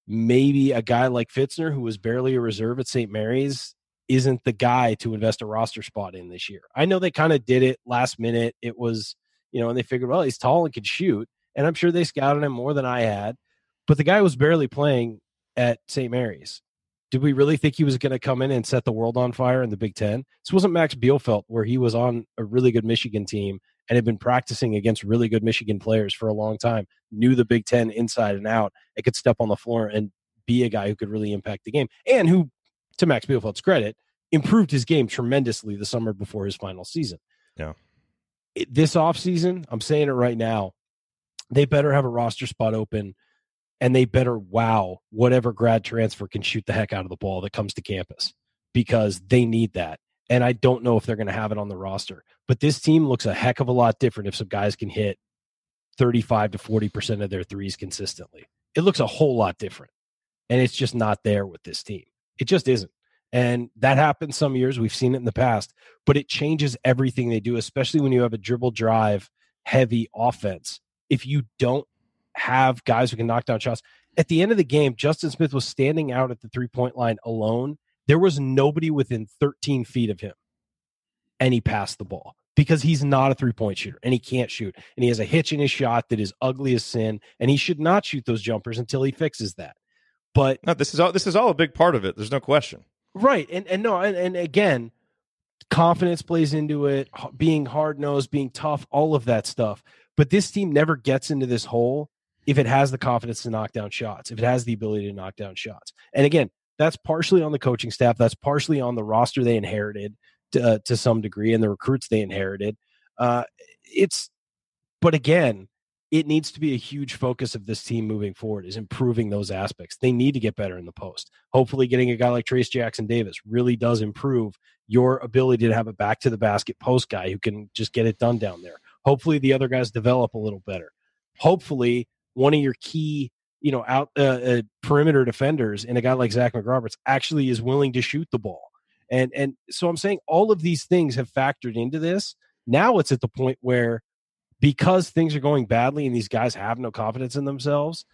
maybe a guy like Fitzner, who was barely a reserve at St. Mary's, isn't the guy to invest a roster spot in this year. I know they kind of did it last minute. It was, and they figured, well, he's tall and can shoot. And I'm sure they scouted him more than I had. But the guy was barely playing at St. Mary's. Did we really think he was going to come in and set the world on fire in the Big Ten? This wasn't Max Bielfeldt, where he was on a really good Michigan team and had been practicing against really good Michigan players for a long time, knew the Big Ten inside and out, and could step on the floor and be a guy who could really impact the game. And who, to Max Bielfeldt's credit, improved his game tremendously the summer before his final season. Yeah. This offseason, I'm saying it right now, they better have a roster spot open. And they better wow whatever grad transfer can shoot the heck out of the ball that comes to campus, because they need that. And I don't know if they're going to have it on the roster. But this team looks a heck of a lot different if some guys can hit 35 to 40% of their threes consistently. It looks a whole lot different. And it's just not there with this team. It just isn't. And that happens some years. We've seen it in the past. But it changes everything they do, especially when you have a dribble drive heavy offense. If you don't have guys who can knock down shots. At the end of the game, Justin Smith was standing out at the 3-point line alone. There was nobody within 13 feet of him. And he passed the ball because he's not a 3-point shooter and he can't shoot. And he has a hitch in his shot that is ugly as sin. And he should not shoot those jumpers until he fixes that. But no, this is all a big part of it. There's no question. Right. And again, confidence plays into it, being hard-nosed, being tough, all of that stuff. But this team never gets into this hole if it has the confidence to knock down shots, if it has the ability to knock down shots. And again, that's partially on the coaching staff. That's partially on the roster they inherited to some degree and the recruits they inherited. But again, it needs to be a huge focus of this team moving forward is improving those aspects. They need to get better in the post. Hopefully getting a guy like Trace Jackson Davis really does improve your ability to have a back to the basket post guy who can just get it done down there. Hopefully the other guys develop a little better. Hopefully one of your key, perimeter defenders and a guy like Zach McRoberts actually is willing to shoot the ball. And so I'm saying all of these things have factored into this. Now it's at the point where, because things are going badly and these guys have no confidence in themselves,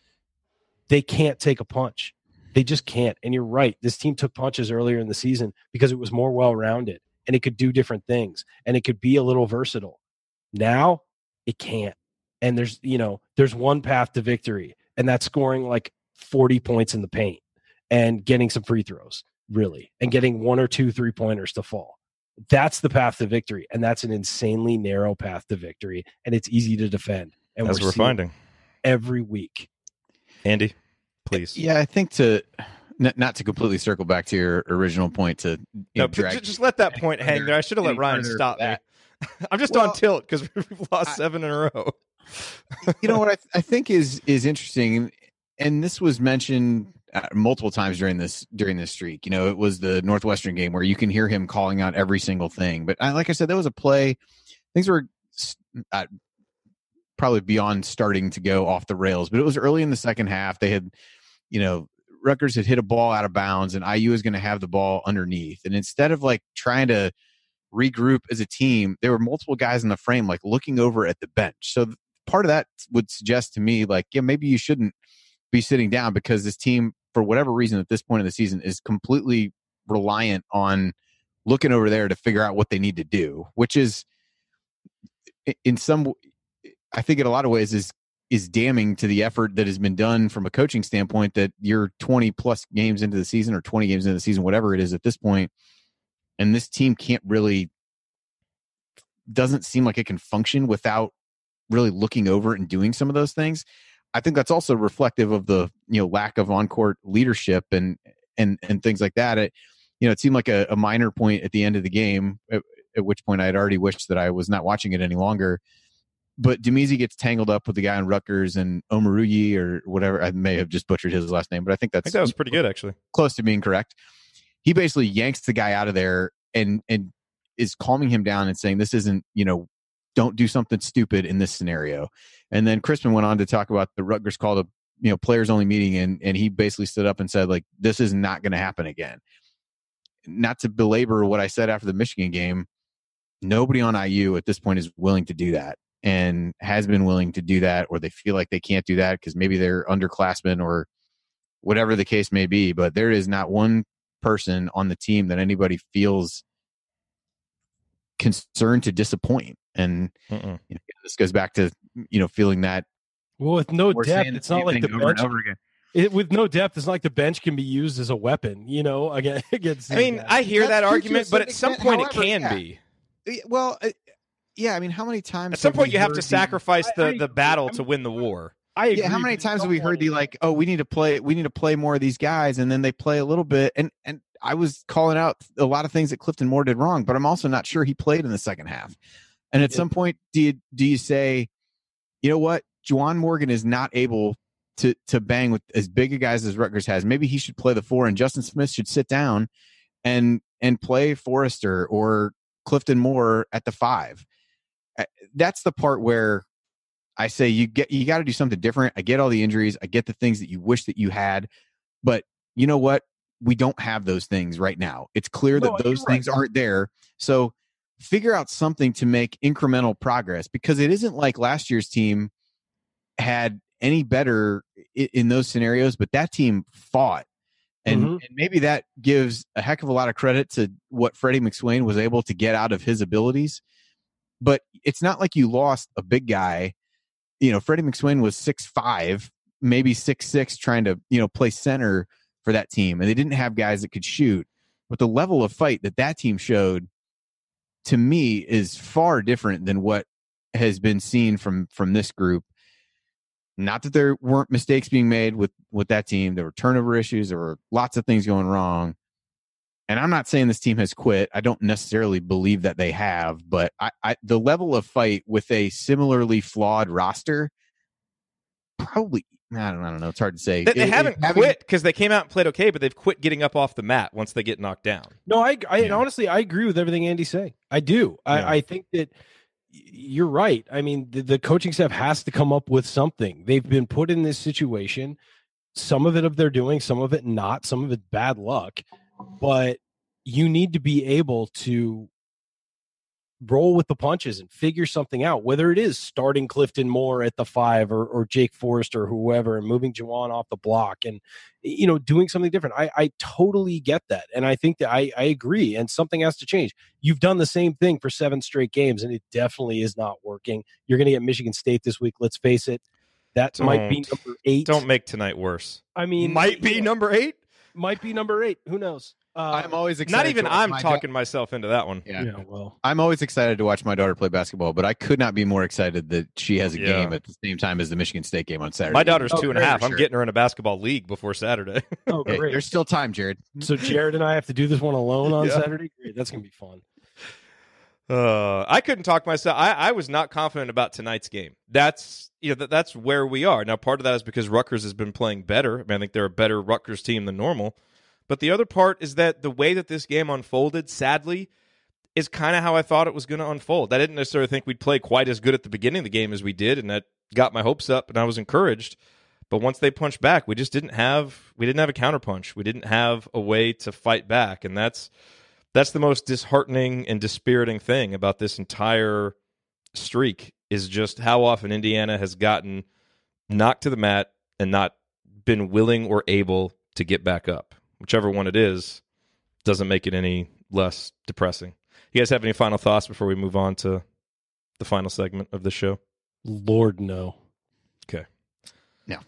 they can't take a punch. They just can't. And you're right. This team took punches earlier in the season because it was more well-rounded and it could do different things and it could be a little versatile. Now it can't. And there's one path to victory, and that's scoring like 40 points in the paint and getting some free throws, really, and getting 1 or 2 3-pointers to fall. That's the path to victory, and that's an insanely narrow path to victory, and it's easy to defend. And as we're finding every week. Andy, please. Yeah, I think not to completely circle back to your original point just let that point hang there. I should have let Ryan stop me. I'm just on tilt because we've lost 7 in a row. You know what I think is interesting, and this was mentioned multiple times during this streak. It was the Northwestern game where you can hear him calling out every single thing. But like I said, that was a play. Things were probably beyond starting to go off the rails, but it was early in the second half. They had, Rutgers had hit a ball out of bounds and IU is going to have the ball underneath. And instead of like trying to regroup as a team, there were multiple guys in the frame, like looking over at the bench. So part of that would suggest to me, like, yeah, maybe you shouldn't be sitting down, because this team, for whatever reason at this point in the season, is completely reliant on looking over there to figure out what they need to do, which is in some, I think in a lot of ways is damning to the effort that has been done from a coaching standpoint, that you're 20 plus games into the season or 20 games into the season, whatever it is at this point. And this team doesn't seem like it can function without really looking over and doing some of those things. I think that's also reflective of the, lack of on-court leadership and things like that. It seemed like a minor point at the end of the game, at which point I had already wished that I was not watching it any longer. But Damezi gets tangled up with the guy in Rutgers, and Omaruyi or whatever. I may have just butchered his last name, but I think that was pretty good, actually. Close to being correct. He basically yanks the guy out of there and is calming him down and saying, this isn't, don't do something stupid in this scenario. And then Crispin went on to talk about the Rutgers called a players only meeting, and he basically stood up and said, like, this is not going to happen again. Not to belabor what I said after the Michigan game, nobody on IU at this point is willing to do that, and has been willing to do that, or they feel like they can't do that because maybe they're underclassmen or whatever the case may be. But there is not one person on the team that anybody feels concerned to disappoint. And this goes back to feeling that. Well, with no depth, it's not like the bench. With no depth, it's not like the bench can be used as a weapon. Against. I mean, I hear that argument, but at some point it can be. Well, yeah. I mean, how many times? At some point, you have to sacrifice the battle to win the war. I agree. Yeah, how many times have we heard we need to play more of these guys, and then they play a little bit, and I was calling out a lot of things that Clifton Moore did wrong, but I'm also not sure he played in the second half. And at some point, do you say, you know what, Juwan Morgan is not able to bang with as big a guys as Rutgers has. Maybe he should play the 4, and Justin Smith should sit down and play Forrester or Clifton Moore at the 5. That's the part where I say you got to do something different. I get all the injuries. I get the things that you wish that you had, but you know what? We don't have those things right now. It's clear that those things aren't there. So figure out something to make incremental progress, because it isn't like last year's team had any better in those scenarios, but that team fought. And maybe that gives a heck of a lot of credit to what Freddie McSwain was able to get out of his abilities. But it's not like you lost a big guy. Freddie McSwain was 6'5", maybe 6'6", trying to, play center for that team. And they didn't have guys that could shoot. But the level of fight that team showed, to me, is far different than what has been seen from this group. Not that there weren't mistakes being made with that team. There were turnover issues. There were lots of things going wrong. And I'm not saying this team has quit. I don't necessarily believe that they have. But the level of fight with a similarly flawed roster, probably, I don't know. It's hard to say. They haven't quit because they came out and played okay, but they've quit getting up off the mat once they get knocked down. No, honestly, I agree with everything Andy's saying. I do. Yeah. I think that you're right. I mean, the coaching staff has to come up with something. They've been put in this situation. Some of it they're doing, some of it not, some of it bad luck. But you need to be able to roll with the punches and figure something out, whether it is starting Clifton Moore at the 5 or Jake Forrester or whoever, and moving Juwan off the block and, doing something different. I totally get that. And I think that I agree. And something has to change. You've done the same thing for 7 straight games, and it definitely is not working. You're going to get Michigan State this week. Let's face it. That might be number 8. Don't make tonight worse. I mean, might be number 8. Might be number 8. Who knows? I'm always excited. Not even I'm talking myself into that one. Yeah, well, I'm always excited to watch my daughter play basketball, but I could not be more excited that she has a game at the same time as the Michigan State game on Saturday. My daughter's 2.5. I'm getting her in a basketball league before Saturday. Oh, great. Hey, there's still time, Jerod. So Jerod and I have to do this one alone on Saturday? Great. That's going to be fun. I couldn't talk myself. I was not confident about tonight's game. That's that's where we are. Now, part of that is because Rutgers has been playing better. I mean, I think they're a better Rutgers team than normal. But the other part is that the way that this game unfolded, sadly, is kind of how I thought it was going to unfold. I didn't necessarily think we'd play quite as good at the beginning of the game as we did, and that got my hopes up, and I was encouraged. But once they punched back, we didn't have a counterpunch. We didn't have a way to fight back, and that's the most disheartening and dispiriting thing about this entire streak is just how often Indiana has gotten knocked to the mat and not been willing or able to get back up. Whichever one it is, doesn't make it any less depressing. You guys have any final thoughts before we move on to the final segment of the show? Lord, no. Okay. No.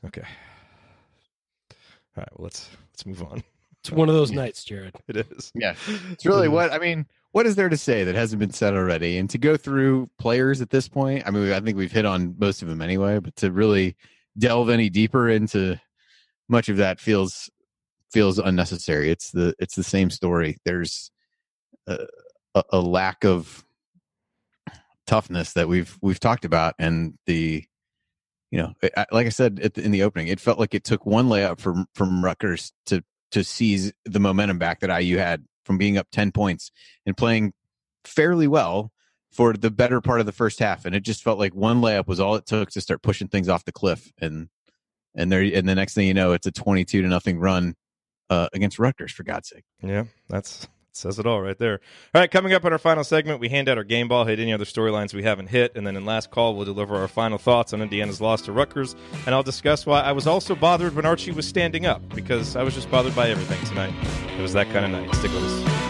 Okay. All right, well, let's move on. It's one of those nights, Jerod. It is. Yeah. It's really what is there to say that hasn't been said already? And to go through players at this point, I mean, I think we've hit on most of them anyway, but to really delve any deeper into much of that feels unnecessary. It's the same story. There's a lack of toughness that we've talked about, and like I said in the opening, it felt like it took one layup from Rutgers to seize the momentum back that IU had from being up 10 points and playing fairly well for the better part of the first half. And it just felt like one layup was all it took to start pushing things off the cliff. And the next thing you know, it's a 22-0 run against Rutgers, for God's sake. Yeah, that says it all right there. All right, coming up in our final segment, we hand out our game ball, hit any other storylines we haven't hit, and then in last call, we'll deliver our final thoughts on Indiana's loss to Rutgers, and I'll discuss why I was also bothered when Archie was standing up, because I was just bothered by everything tonight. It was that kind of night. Stick with us.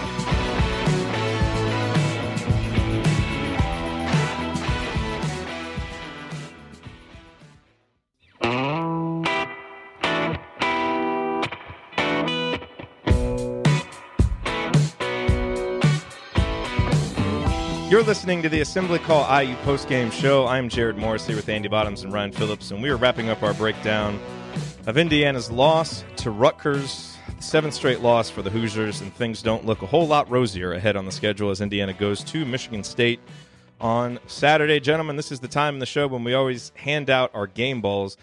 You're listening to the Assembly Call IU postgame show. I'm Jerod Morris here with Andy Bottoms and Ryan Phillips, and we are wrapping up our breakdown of Indiana's loss to Rutgers, the seventh straight loss for the Hoosiers, and things don't look a whole lot rosier ahead on the schedule as Indiana goes to Michigan State on Saturday. Gentlemen, this is the time in the show when we always hand out our game balls.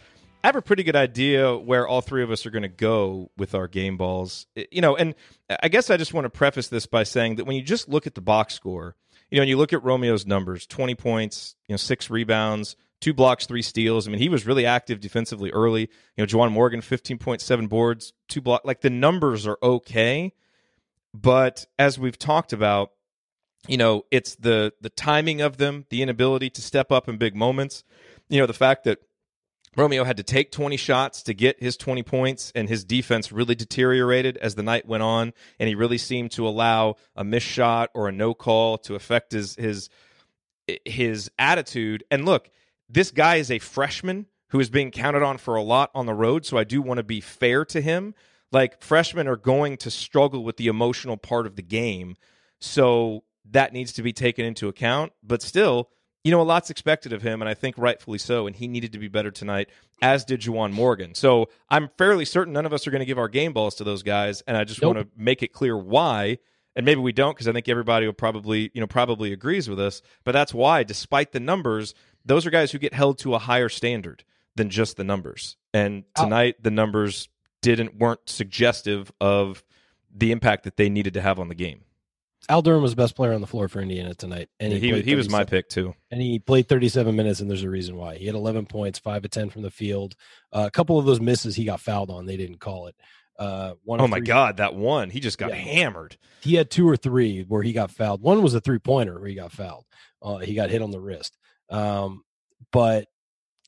I have a pretty good idea where all three of us are going to go with our game balls. And I guess I just want to preface this by saying that when you just look at the box score, and you look at Romeo's numbers, 20 points, 6 rebounds, 2 blocks, 3 steals. I mean, he was really active defensively early. Juwan Morgan, 15.7 boards, 2 blocks. Like, the numbers are okay. But as we've talked about, it's the timing of them, the inability to step up in big moments. The fact that Romeo had to take 20 shots to get his 20 points, and his defense really deteriorated as the night went on, and he really seemed to allow a missed shot or a no call to affect his attitude. And look, this guy is a freshman who is being counted on for a lot on the road, so I do want to be fair to him. Like, freshmen are going to struggle with the emotional part of the game, so that needs to be taken into account. But still, a lot's expected of him, and I think rightfully so, and he needed to be better tonight, as did Juwan Morgan. So I'm fairly certain none of us are going to give our game balls to those guys, and I just want to make it clear why, and maybe we don't, because I think everybody will probably agrees with us, but that's why, despite the numbers, those are guys who get held to a higher standard than just the numbers. And tonight, the numbers weren't suggestive of the impact that they needed to have on the game. Al Durham was the best player on the floor for Indiana tonight. And he was my pick, too. And he played 37 minutes, and there's a reason why. He had 11 points, 5 of 10 from the field. A couple of those misses he got fouled on. They didn't call it. My God, that one. He just got hammered. He had 2 or 3 where he got fouled. One was a three-pointer where he got fouled. He got hit on the wrist. But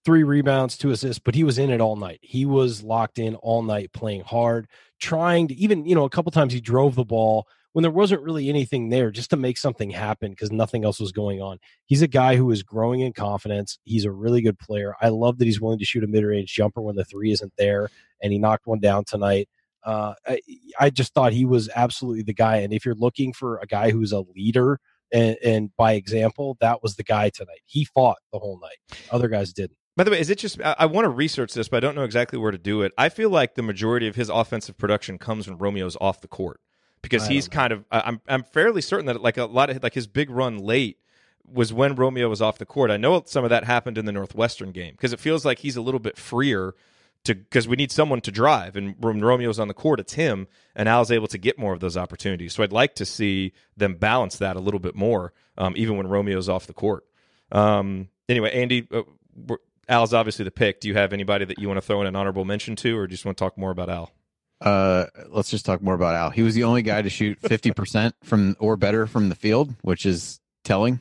3 rebounds, 2 assists, but he was in it all night. He was locked in all night, playing hard, trying to even, a couple times he drove the ball when there wasn't really anything there, just to make something happen because nothing else was going on. He's a guy who is growing in confidence. He's a really good player. I love that he's willing to shoot a mid-range jumper when the 3 isn't there, and he knocked one down tonight. I just thought he was absolutely the guy. And if you're looking for a guy who's a leader and by example, that was the guy tonight. He fought the whole night. Other guys didn't. By the way, is it just, I want to research this, but I don't know exactly where to do it. I feel like the majority of his offensive production comes when Romeo's off the court. Because he's kind of, I'm fairly certain that like a lot of, like his big run late was when Romeo was off the court. I know some of that happened in the Northwestern game because it feels like he's a little bit freer because we need someone to drive. And when Romeo's on the court, it's him, and Al's able to get more of those opportunities. So I'd like to see them balance that a little bit more, even when Romeo's off the court. Anyway, Andy, Al's obviously the pick. Do you have anybody that you want to throw in an honorable mention to, or just want to talk more about Al? Let's just talk more about Al. He was the only guy to shoot 50% from or better from the field, which is telling.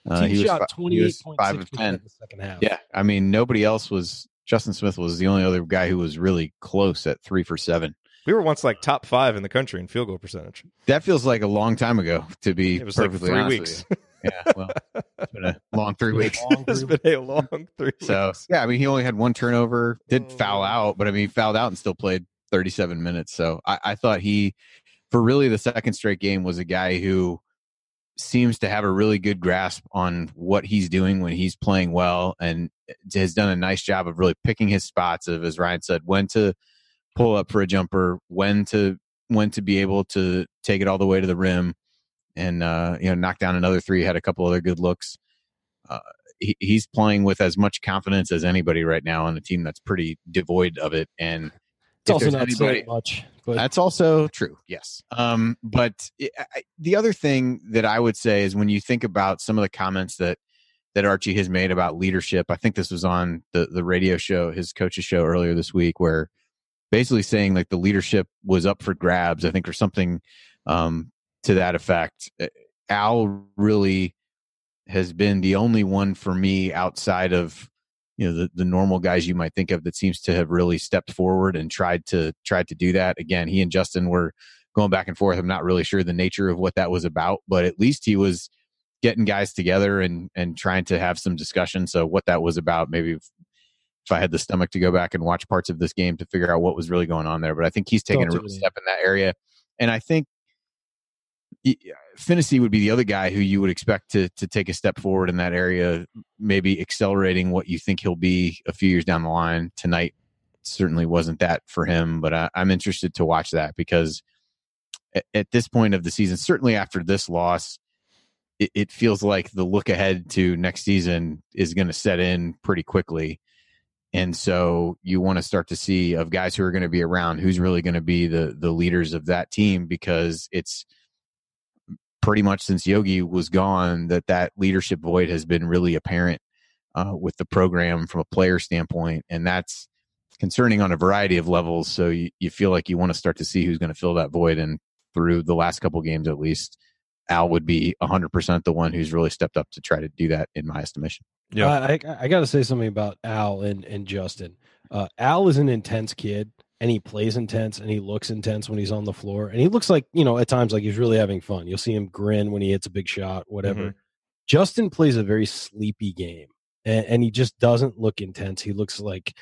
He shot 28.6% in the second half. Yeah, I mean, nobody else was. Justin Smith was the only other guy who was really close at 3 for 7. We were once like top 5 in the country in field goal percentage. That feels like a long time ago, to be it was perfectly like 3 weeks. Yeah, well, it's been a long 3 weeks. It's been a long 3 weeks. So, yeah, I mean, he only had one turnover, did foul out, but I mean, he fouled out and still played 37 minutes. So I thought he, for really the second straight game, was a guy who seems to have a really good grasp on what he's doing when he's playing well, and has done a nice job of really picking his spots of, as Ryan said, when to pull up for a jumper, when to be able to take it all the way to the rim and knock down another three. Had a couple other good looks. He's playing with as much confidence as anybody right now on a team that's pretty devoid of it. And it's also not saying much. But that's also true. Yes. But the other thing that I would say is when you think about some of the comments that Archie has made about leadership, I think this was on the radio show, his coach's show earlier this week, where basically saying like the leadership was up for grabs, I think, or something to that effect. Al really has been the only one for me outside of, the normal guys you might think of that seems to have really stepped forward and tried to do that. Again, he and Justin were going back and forth. I'm not really sure the nature of what that was about, but at least he was getting guys together and trying to have some discussion. So what that was about, maybe if I had the stomach to go back and watch parts of this game to figure out what was really going on there. But I think he's taken a real step in that area. And I think Phinisee would be the other guy who you would expect to take a step forward in that area, maybe accelerating what you think he'll be a few years down the line. Tonight certainly wasn't that for him, but I'm interested to watch that because at this point of the season, certainly after this loss, it feels like the look ahead to next season is going to set in pretty quickly. And so you want to start to see of guys who are going to be around, who's really going to be the leaders of that team, because it's pretty much since Yogi was gone that leadership void has been really apparent with the program from a player standpoint. And that's concerning on a variety of levels. So you feel like you want to start to see who's going to fill that void. And through the last couple games, at least, Al would be 100% the one who's really stepped up to try to do that, in my estimation. Yeah, I got to say something about Al and Justin. Al is an intense kid, and he plays intense, and he looks intense when he's on the floor, and he looks like, at times like he's really having fun. You'll see him grin when he hits a big shot, whatever. Mm-hmm. Justin plays a very sleepy game, and he just doesn't look intense. He looks like,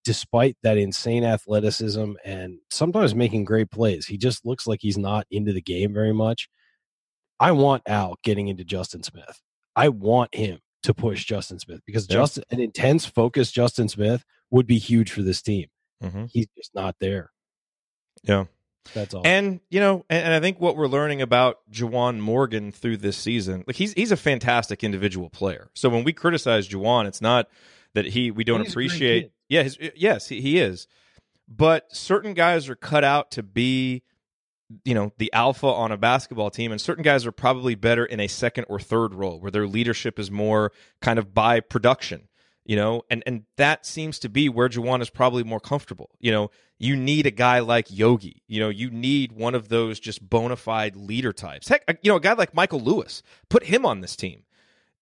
despite that insane athleticism and sometimes making great plays, he just looks like he's not into the game very much. I want Al getting into Justin Smith. I want him to push Justin Smith because an intense, focused Justin Smith would be huge for this team. Mm-hmm. He's just not there. Yeah. That's all. And, and I think what we're learning about Juwan Morgan through this season, like he's a fantastic individual player. So when we criticize Juwan, it's not that we don't appreciate. Yeah, yes, he is. But certain guys are cut out to be, the alpha on a basketball team, and certain guys are probably better in a second or third role where their leadership is more kind of by production, and that seems to be where Juwan is probably more comfortable. You need a guy like Yogi, you need one of those just bona fide leader types. Heck, a guy like Michael Lewis, put him on this team.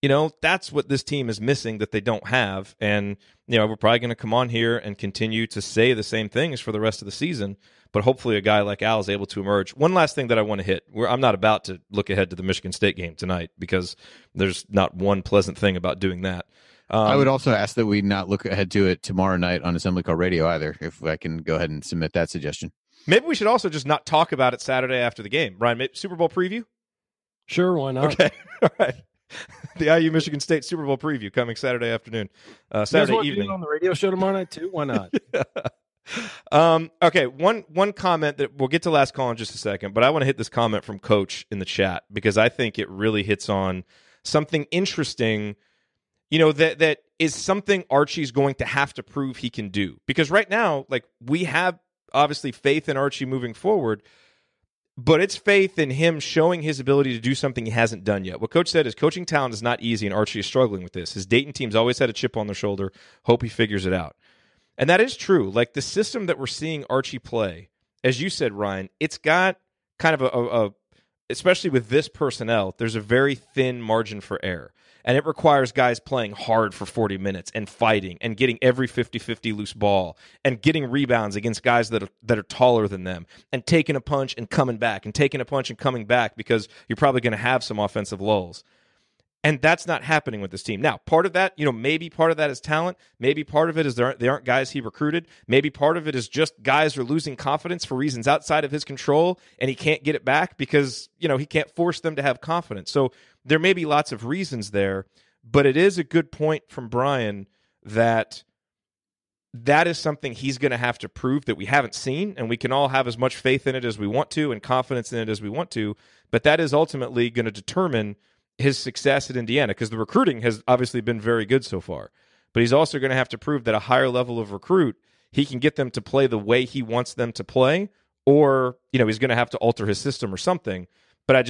That's what this team is missing that they don't have. And, we're probably going to come on here and continue to say the same things for the rest of the season. But hopefully a guy like Al is able to emerge. One last thing that I want to hit. I'm not about to look ahead to the Michigan State game tonight because there's not one pleasant thing about doing that. I would also ask that we not look ahead to it tomorrow night on Assembly Call Radio either, if I can go ahead and submit that suggestion. Maybe we should also just not talk about it Saturday after the game. Ryan, Super Bowl preview? Sure, why not? Okay, all right. The IU Michigan State Super Bowl preview coming Saturday afternoon, Saturday evening on the radio show tomorrow night too. Why not? Okay. One comment that we'll get to last call in just a second, but I want to hit this comment from Coach in the chat because I think it really hits on something interesting. That is something Archie's going to have to prove he can do, because right now, like, we have obviously faith in Archie moving forward. but it's faith in him showing his ability to do something he hasn't done yet. What Coach said is coaching talent is not easy, and Archie is struggling with this. His Dayton team's always had a chip on their shoulder. Hope he figures it out. And that is true. Like the system that we're seeing Archie play, as you said, Ryan, it's got kind of a especially with this personnel, there's a very thin margin for error. And it requires guys playing hard for 40 minutes and fighting and getting every 50-50 loose ball and getting rebounds against guys that are taller than them and taking a punch and coming back and taking a punch and coming back because you're probably going to have some offensive lulls. And that's not happening with this team. Now, part of that, maybe part of that is talent. Maybe part of it is they aren't guys he recruited. Maybe part of it is just guys are losing confidence for reasons outside of his control, and he can't get it back because, he can't force them to have confidence. So there may be lots of reasons there, but it is a good point from Brian that is something he's going to have to prove that we haven't seen, and we can all have as much faith in it as we want to and confidence in it as we want to, but that is ultimately going to determine his success at Indiana, because the recruiting has obviously been very good so far. But he's also going to have to prove that a higher level of recruit, he can get them to play the way he wants them to play, or, he's going to have to alter his system or something. But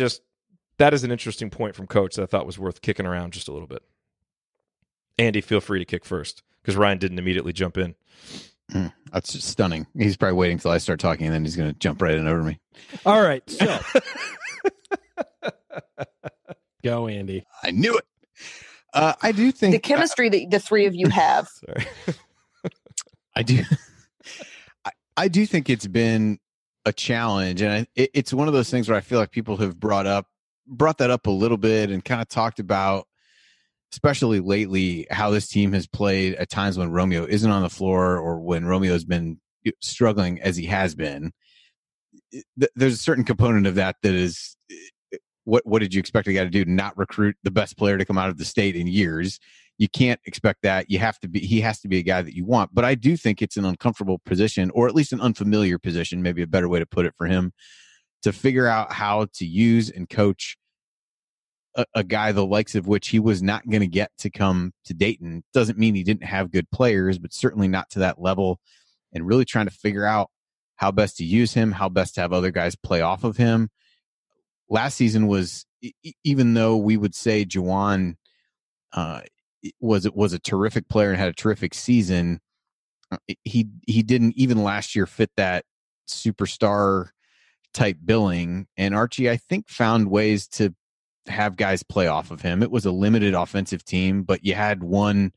that is an interesting point from Coach that I thought was worth kicking around just a little bit. Andy, feel free to kick first, because Ryan didn't immediately jump in. That's just stunning. He's probably waiting until I start talking, and then he's going to jump right in over me. All right, so... Go, Andy. I knew it. I do think the chemistry that the three of you have. Sorry. I do think it's been a challenge, and it's one of those things where I feel like people have brought that up a little bit and kind of talked about, especially lately, how this team has played at times when Romeo isn't on the floor or when Romeo's been struggling as he has been. There's a certain component of that is. What did you expect a guy to do? Not recruit the best player to come out of the state in years. You can't expect that. He has to be a guy that you want. But I do think it's an uncomfortable position, or at least an unfamiliar position, maybe a better way to put it for him, to figure out how to use and coach a guy the likes of which he was not going to get to come to Dayton. Doesn't mean he didn't have good players, but certainly not to that level, and really trying to figure out how best to use him, how best to have other guys play off of him. Last season was, even though we would say Juwan was a terrific player and had a terrific season, he didn't even last year fit that superstar type billing. And Archie, I think, found ways to have guys play off of him. It was a limited offensive team, but you had one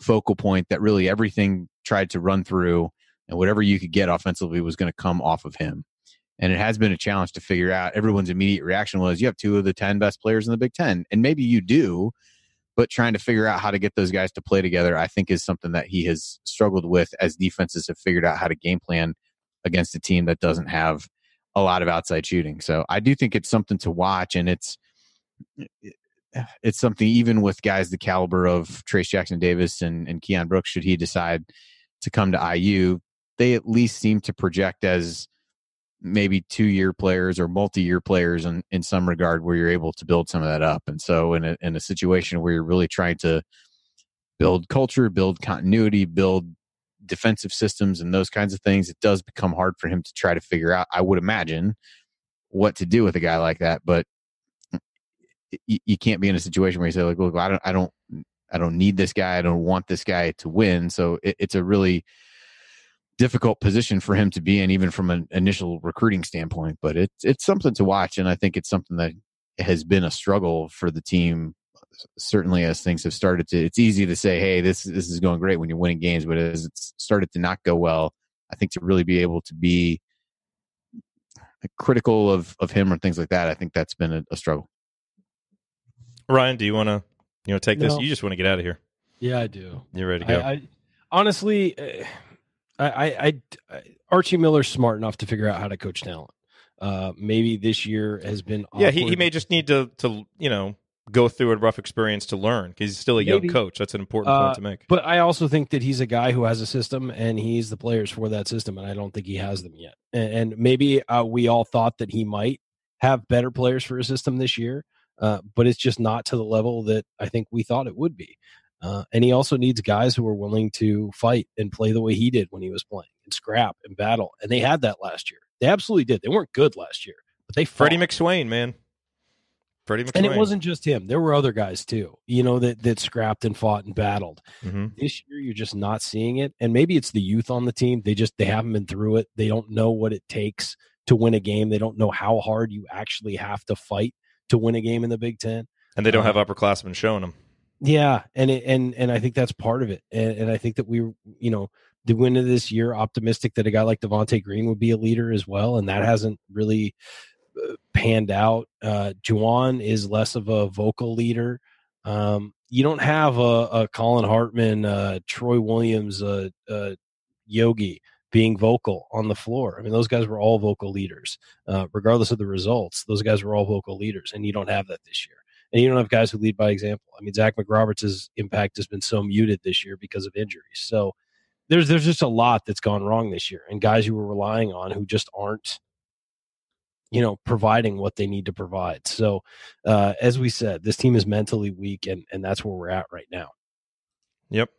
focal point that really everything tried to run through, and whatever you could get offensively was going to come off of him. And it has been a challenge to figure out. Everyone's immediate reaction was, you have 2 of the 10 best players in the Big Ten. And maybe you do, but trying to figure out how to get those guys to play together, I think, is something that he has struggled with as defenses have figured out how to game plan against a team that doesn't have a lot of outside shooting. So I do think it's something to watch, and it's something even with guys the caliber of Trace Jackson-Davis and Keon Brooks, should he decide to come to IU, they at least seem to project as maybe 2-year players or multi-year players in some regard, where you're able to build some of that up. And so in a situation where you're really trying to build culture, build continuity, build defensive systems and those kinds of things, it does become hard for him to try to figure out, I would imagine, what to do with a guy like that. But you can't be in a situation where you say, like, look, I don't need this guy. I don't want this guy to win. So it's a really difficult position for him to be in, even from an initial recruiting standpoint. But it's something to watch, and I think it's something that has been a struggle for the team, certainly as things have started to. It's easy to say, hey, this is going great when you're winning games, but as it's started to not go well, I think to really be able to be critical of him or things like that, I think that's been a struggle. Ryan, do you want to take this? No. You just want to get out of here. Yeah, I do. You're ready to go. I honestly, Archie Miller's smart enough to figure out how to coach talent. Maybe this year has been awkward. Yeah, he may just need to go through a rough experience to learn, because he's still a young coach. That's an important point to make. But I also think that he's a guy who has a system, and he's the players for that system, and I don't think he has them yet. And maybe we all thought that he might have better players for a system this year, but it's just not to the level that I think we thought it would be. And he also needs guys who are willing to fight and play the way he did when he was playing, and scrap and battle. And they had that last year. They absolutely did. They weren't good last year, But they fought. Freddie McSwain, man. Freddie McSwain. And it wasn't just him. There were other guys too, that scrapped and fought and battled. Mm-hmm. This year, you're just not seeing it. And maybe it's the youth on the team. They haven't been through it. They don't know what it takes to win a game. They don't know how hard you actually have to fight to win a game in the Big Ten. And they don't have upperclassmen showing them. Yeah, and I think that's part of it. And I think that we, the win of this year, optimistic that a guy like Devontae Green would be a leader as well, and that hasn't really panned out. Juwan is less of a vocal leader. You don't have a Colin Hartman, Troy Williams, Yogi being vocal on the floor. I mean, those guys were all vocal leaders, regardless of the results. Those guys were all vocal leaders, and you don't have that this year. And you don't have guys who lead by example. I mean, Zach McRoberts' impact has been so muted this year because of injuries. So there's just a lot that's gone wrong this year, and guys who we're relying on who just aren't, providing what they need to provide. So as we said, this team is mentally weak, and that's where we're at right now. Yep.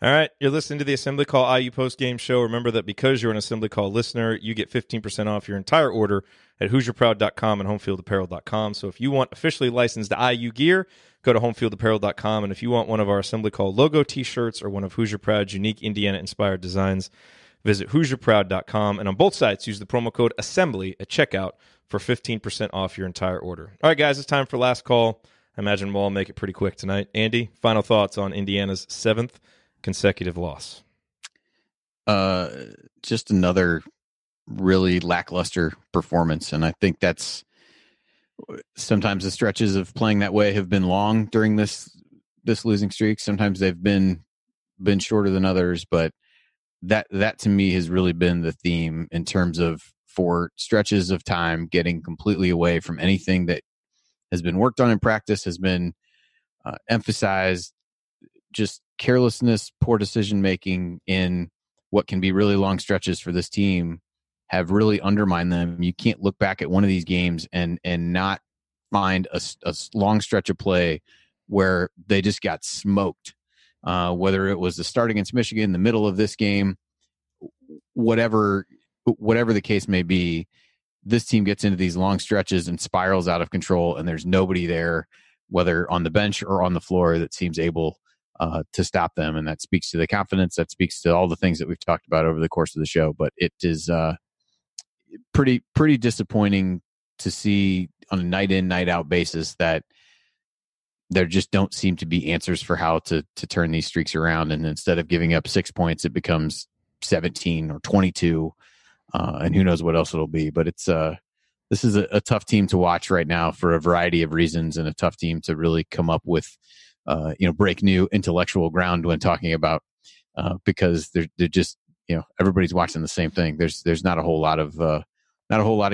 All right, you're listening to the Assembly Call IU Postgame Show. Remember that because you're an Assembly Call listener, you get 15% off your entire order at HoosierProud.com and HomeFieldApparel.com. So if you want officially licensed IU gear, go to HomeFieldApparel.com. And if you want one of our Assembly Call logo T-shirts or one of Hoosier Proud's unique Indiana-inspired designs, visit HoosierProud.com. And on both sites, use the promo code ASSEMBLY at checkout for 15% off your entire order. All right, guys, it's time for last call. I imagine we'll all make it pretty quick tonight. Andy, final thoughts on Indiana's 7th consecutive loss? Just another really lackluster performance, and I think that's sometimes the stretches of playing that way have been long during this losing streak. Sometimes they've been shorter than others, but that to me has really been the theme in terms of, for stretches of time, getting completely away from anything that has been worked on in practice, has been emphasized. Just carelessness, poor decision making in what can be really long stretches for this team have really undermined them. You can't look back at one of these games and not find a long stretch of play where they just got smoked. Whether it was the start against Michigan, in the middle of this game, whatever the case may be, this team gets into these long stretches and spirals out of control, and there's nobody there, whether on the bench or on the floor, that seems able to stop them. And that speaks to the confidence, that speaks to all the things that we've talked about over the course of the show. But it is pretty disappointing to see on a night in, night out basis that there just don't seem to be answers for how to turn these streaks around. And instead of giving up 6 points, it becomes 17 or 22, and who knows what else it'll be. But it's this is a tough team to watch right now for a variety of reasons, and a tough team to really come up with, break new intellectual ground when talking about, because they're just, everybody's watching the same thing. There's not a whole lot of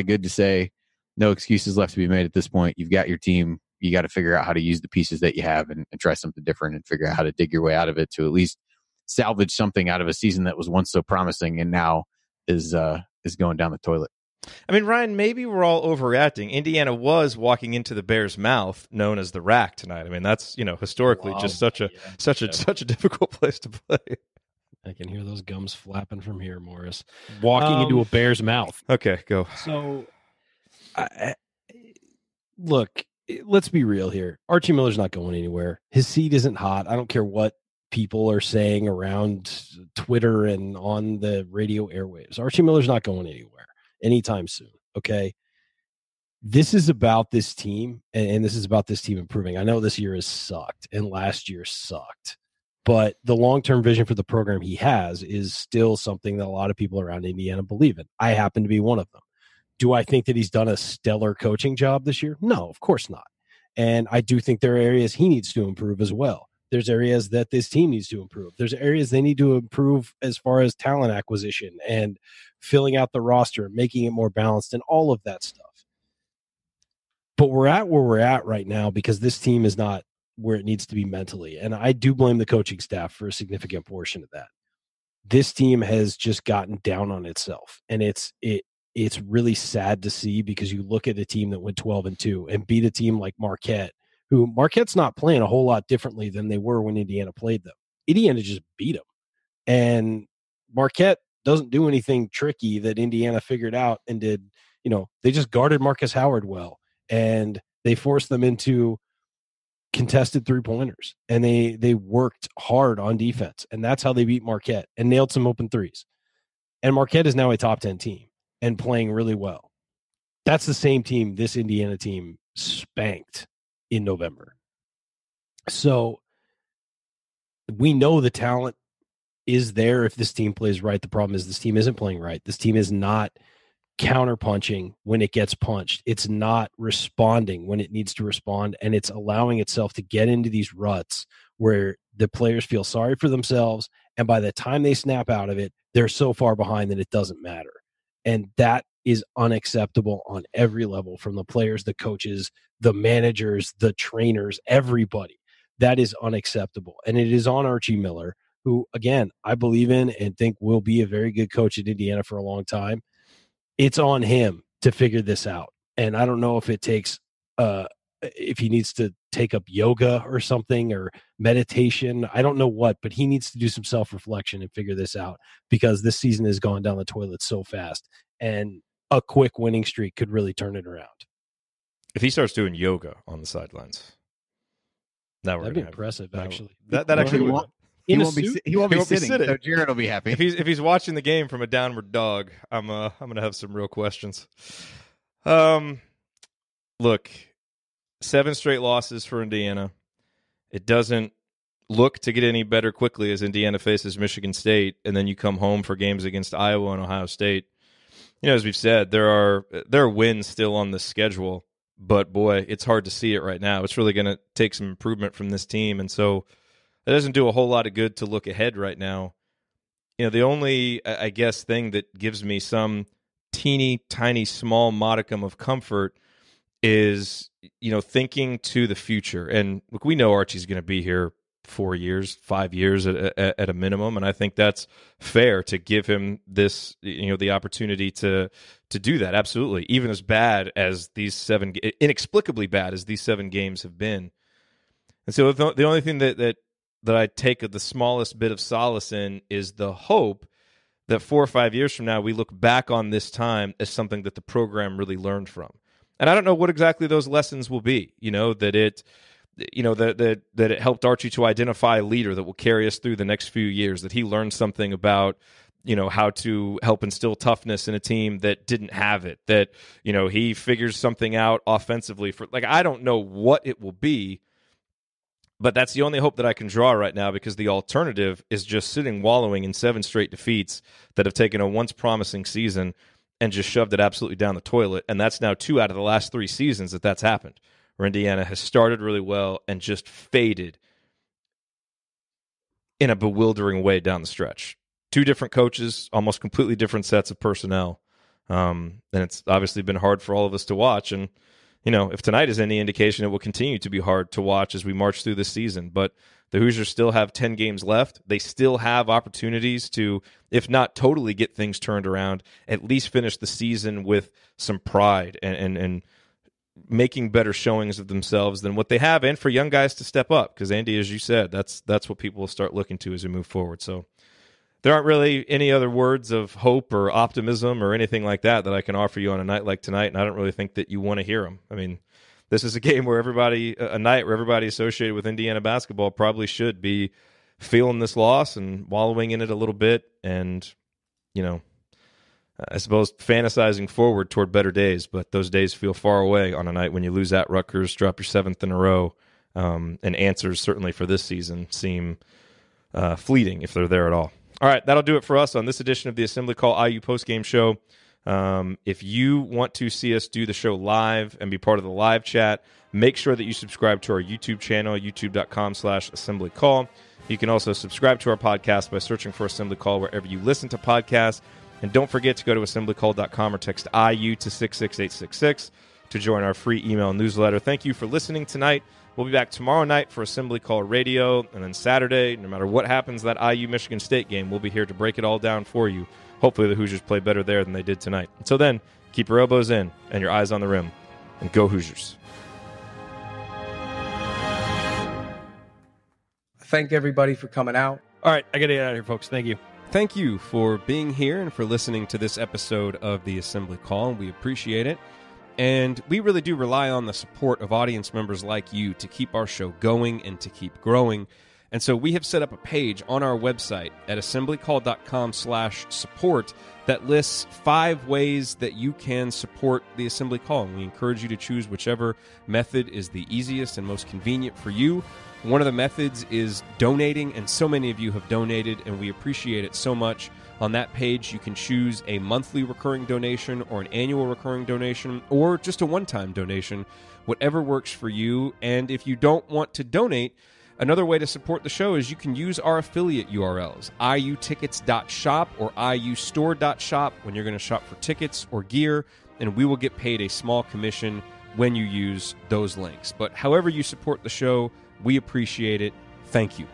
good to say. No excuses left to be made at this point. You've got your team. You got to figure out how to use the pieces that you have and try something different, and figure out how to dig your way out of it to at least salvage something out of a season that was once so promising and now is going down the toilet. I mean, Ryan, maybe we're all overreacting. Indiana was walking into the Bears' mouth, known as the Rack, tonight. I mean, that's, historically just such a difficult place to play. I can hear those gums flapping from here, Morris. Walking into a bear's mouth. Okay, go. So, look, let's be real here. Archie Miller's not going anywhere. His seat isn't hot. I don't care what people are saying around Twitter and on the radio airwaves. Archie Miller's not going anywhere anytime soon. Okay. This is about this team, and this is about this team improving. I know this year has sucked and last year sucked, but the long-term vision for the program he has is still something that a lot of people around Indiana believe in. I happen to be one of them. Do I think that he's done a stellar coaching job this year? No, of course not. And I do think there are areas he needs to improve as well. There's areas that this team needs to improve. There's areas they need to improve as far as talent acquisition and filling out the roster, making it more balanced, and all of that stuff. But we're at where we're at right now because this team is not where it needs to be mentally. And I do blame the coaching staff for a significant portion of that. This team has just gotten down on itself. And it's really sad to see, because you look at a team that went 12-2 and beat a team like Marquette, who Marquette's not playing a whole lot differently than they were when Indiana played them. Indiana just beat them. And Marquette doesn't do anything tricky that Indiana figured out and did, they just guarded Marcus Howard well, and they forced them into contested 3-pointers, and they worked hard on defense, and that's how they beat Marquette and nailed some open threes. And Marquette is now a top 10 team and playing really well. That's the same team this Indiana team spanked in November. So we know the talent is there if this team plays right. The problem is this team isn't playing right. This team is not counterpunching when it gets punched. It's not responding when it needs to respond, and it's allowing itself to get into these ruts where the players feel sorry for themselves, and by the time they snap out of it, they're so far behind that it doesn't matter. And that is unacceptable on every level, from the players, the coaches, the managers, the trainers, everybody. That is unacceptable. And it is on Archie Miller, who, again, I believe in and think will be a very good coach at Indiana for a long time. It's on him to figure this out. And I don't know if it takes, if he needs to take up yoga or something or meditation. I don't know what, but he needs to do some self-reflection and figure this out, because this season has gone down the toilet so fast, and a quick winning streak could really turn it around. If he starts doing yoga on the sidelines, now that'd be impressive, actually. That actually would. He won't be sitting. So Jerod will be happy. If he's watching the game from a downward dog, I'm gonna have some real questions. Look, 7 straight losses for Indiana. It doesn't look to get any better quickly as Indiana faces Michigan State, and then you come home for games against Iowa and Ohio State. As we've said, there are wins still on the schedule, but boy, it's hard to see it right now. It's really going to take some improvement from this team, and so it doesn't do a whole lot of good to look ahead right now. The only, I guess, thing that gives me some teeny tiny small modicum of comfort is, thinking to the future. And look, we know Archie's going to be here 4 years, 5 years at a minimum, and I think that's fair to give him this, the opportunity to do that. Absolutely, even as bad as inexplicably bad as these 7 games have been. And so the only thing that I take the smallest bit of solace in is the hope that 4 or 5 years from now we look back on this time as something that the program really learned from. And I don't know what exactly those lessons will be. That it helped Archie to identify a leader that will carry us through the next few years. That he learned something about how to help instill toughness in a team that didn't have it. That he figures something out offensively I don't know what it will be. But that's the only hope that I can draw right now, because the alternative is just sitting wallowing in 7 straight defeats that have taken a once promising season and just shoved it absolutely down the toilet. And that's now 2 out of the last 3 seasons that's happened, where Indiana has started really well and just faded in a bewildering way down the stretch. 2 different coaches, almost completely different sets of personnel. And it's obviously been hard for all of us to watch. And if tonight is any indication, it will continue to be hard to watch as we march through this season. But the Hoosiers still have 10 games left. They still have opportunities to, if not totally get things turned around, at least finish the season with some pride and making better showings of themselves than what they have, and for young guys to step up. Because, Andy, as you said, that's what people will start looking to as we move forward. So there aren't really any other words of hope or optimism or anything like that I can offer you on a night like tonight, and I don't really think that you want to hear them. I mean, this is a game where a night where everybody associated with Indiana basketball probably should be feeling this loss and wallowing in it a little bit, and, I suppose fantasizing forward toward better days, but those days feel far away on a night when you lose at Rutgers, drop your 7th in a row, and answers certainly for this season seem fleeting if they're there at all. All right, that'll do it for us on this edition of the Assembly Call IU Postgame Show. If you want to see us do the show live and be part of the live chat, make sure that you subscribe to our YouTube channel, youtube.com/assemblycall. You can also subscribe to our podcast by searching for Assembly Call wherever you listen to podcasts. And don't forget to go to assemblycall.com or text IU to 66866 to join our free email newsletter. Thank you for listening tonight. We'll be back tomorrow night for Assembly Call Radio, and then Saturday, no matter what happens, that IU-Michigan State game, we'll be here to break it all down for you. Hopefully the Hoosiers play better there than they did tonight. Until then, keep your elbows in and your eyes on the rim, and go Hoosiers. Thank everybody for coming out. All right, I got to get out of here, folks. Thank you. thank you for being here and for listening to this episode of the Assembly Call. We appreciate it. And we really do rely on the support of audience members like you to keep our show going and to keep growing. And so we have set up a page on our website at assemblycall.com/support that lists 5 ways that you can support the Assembly Call. And we encourage you to choose whichever method is the easiest and most convenient for you. One of the methods is donating, and so many of you have donated, and we appreciate it so much. On that page, you can choose a monthly recurring donation or an annual recurring donation or just a one-time donation, whatever works for you. And if you don't want to donate, another way to support the show is you can use our affiliate URLs, iutickets.shop or iustore.shop when you're going to shop for tickets or gear, and we will get paid a small commission when you use those links. But however you support the show, we appreciate it. Thank you.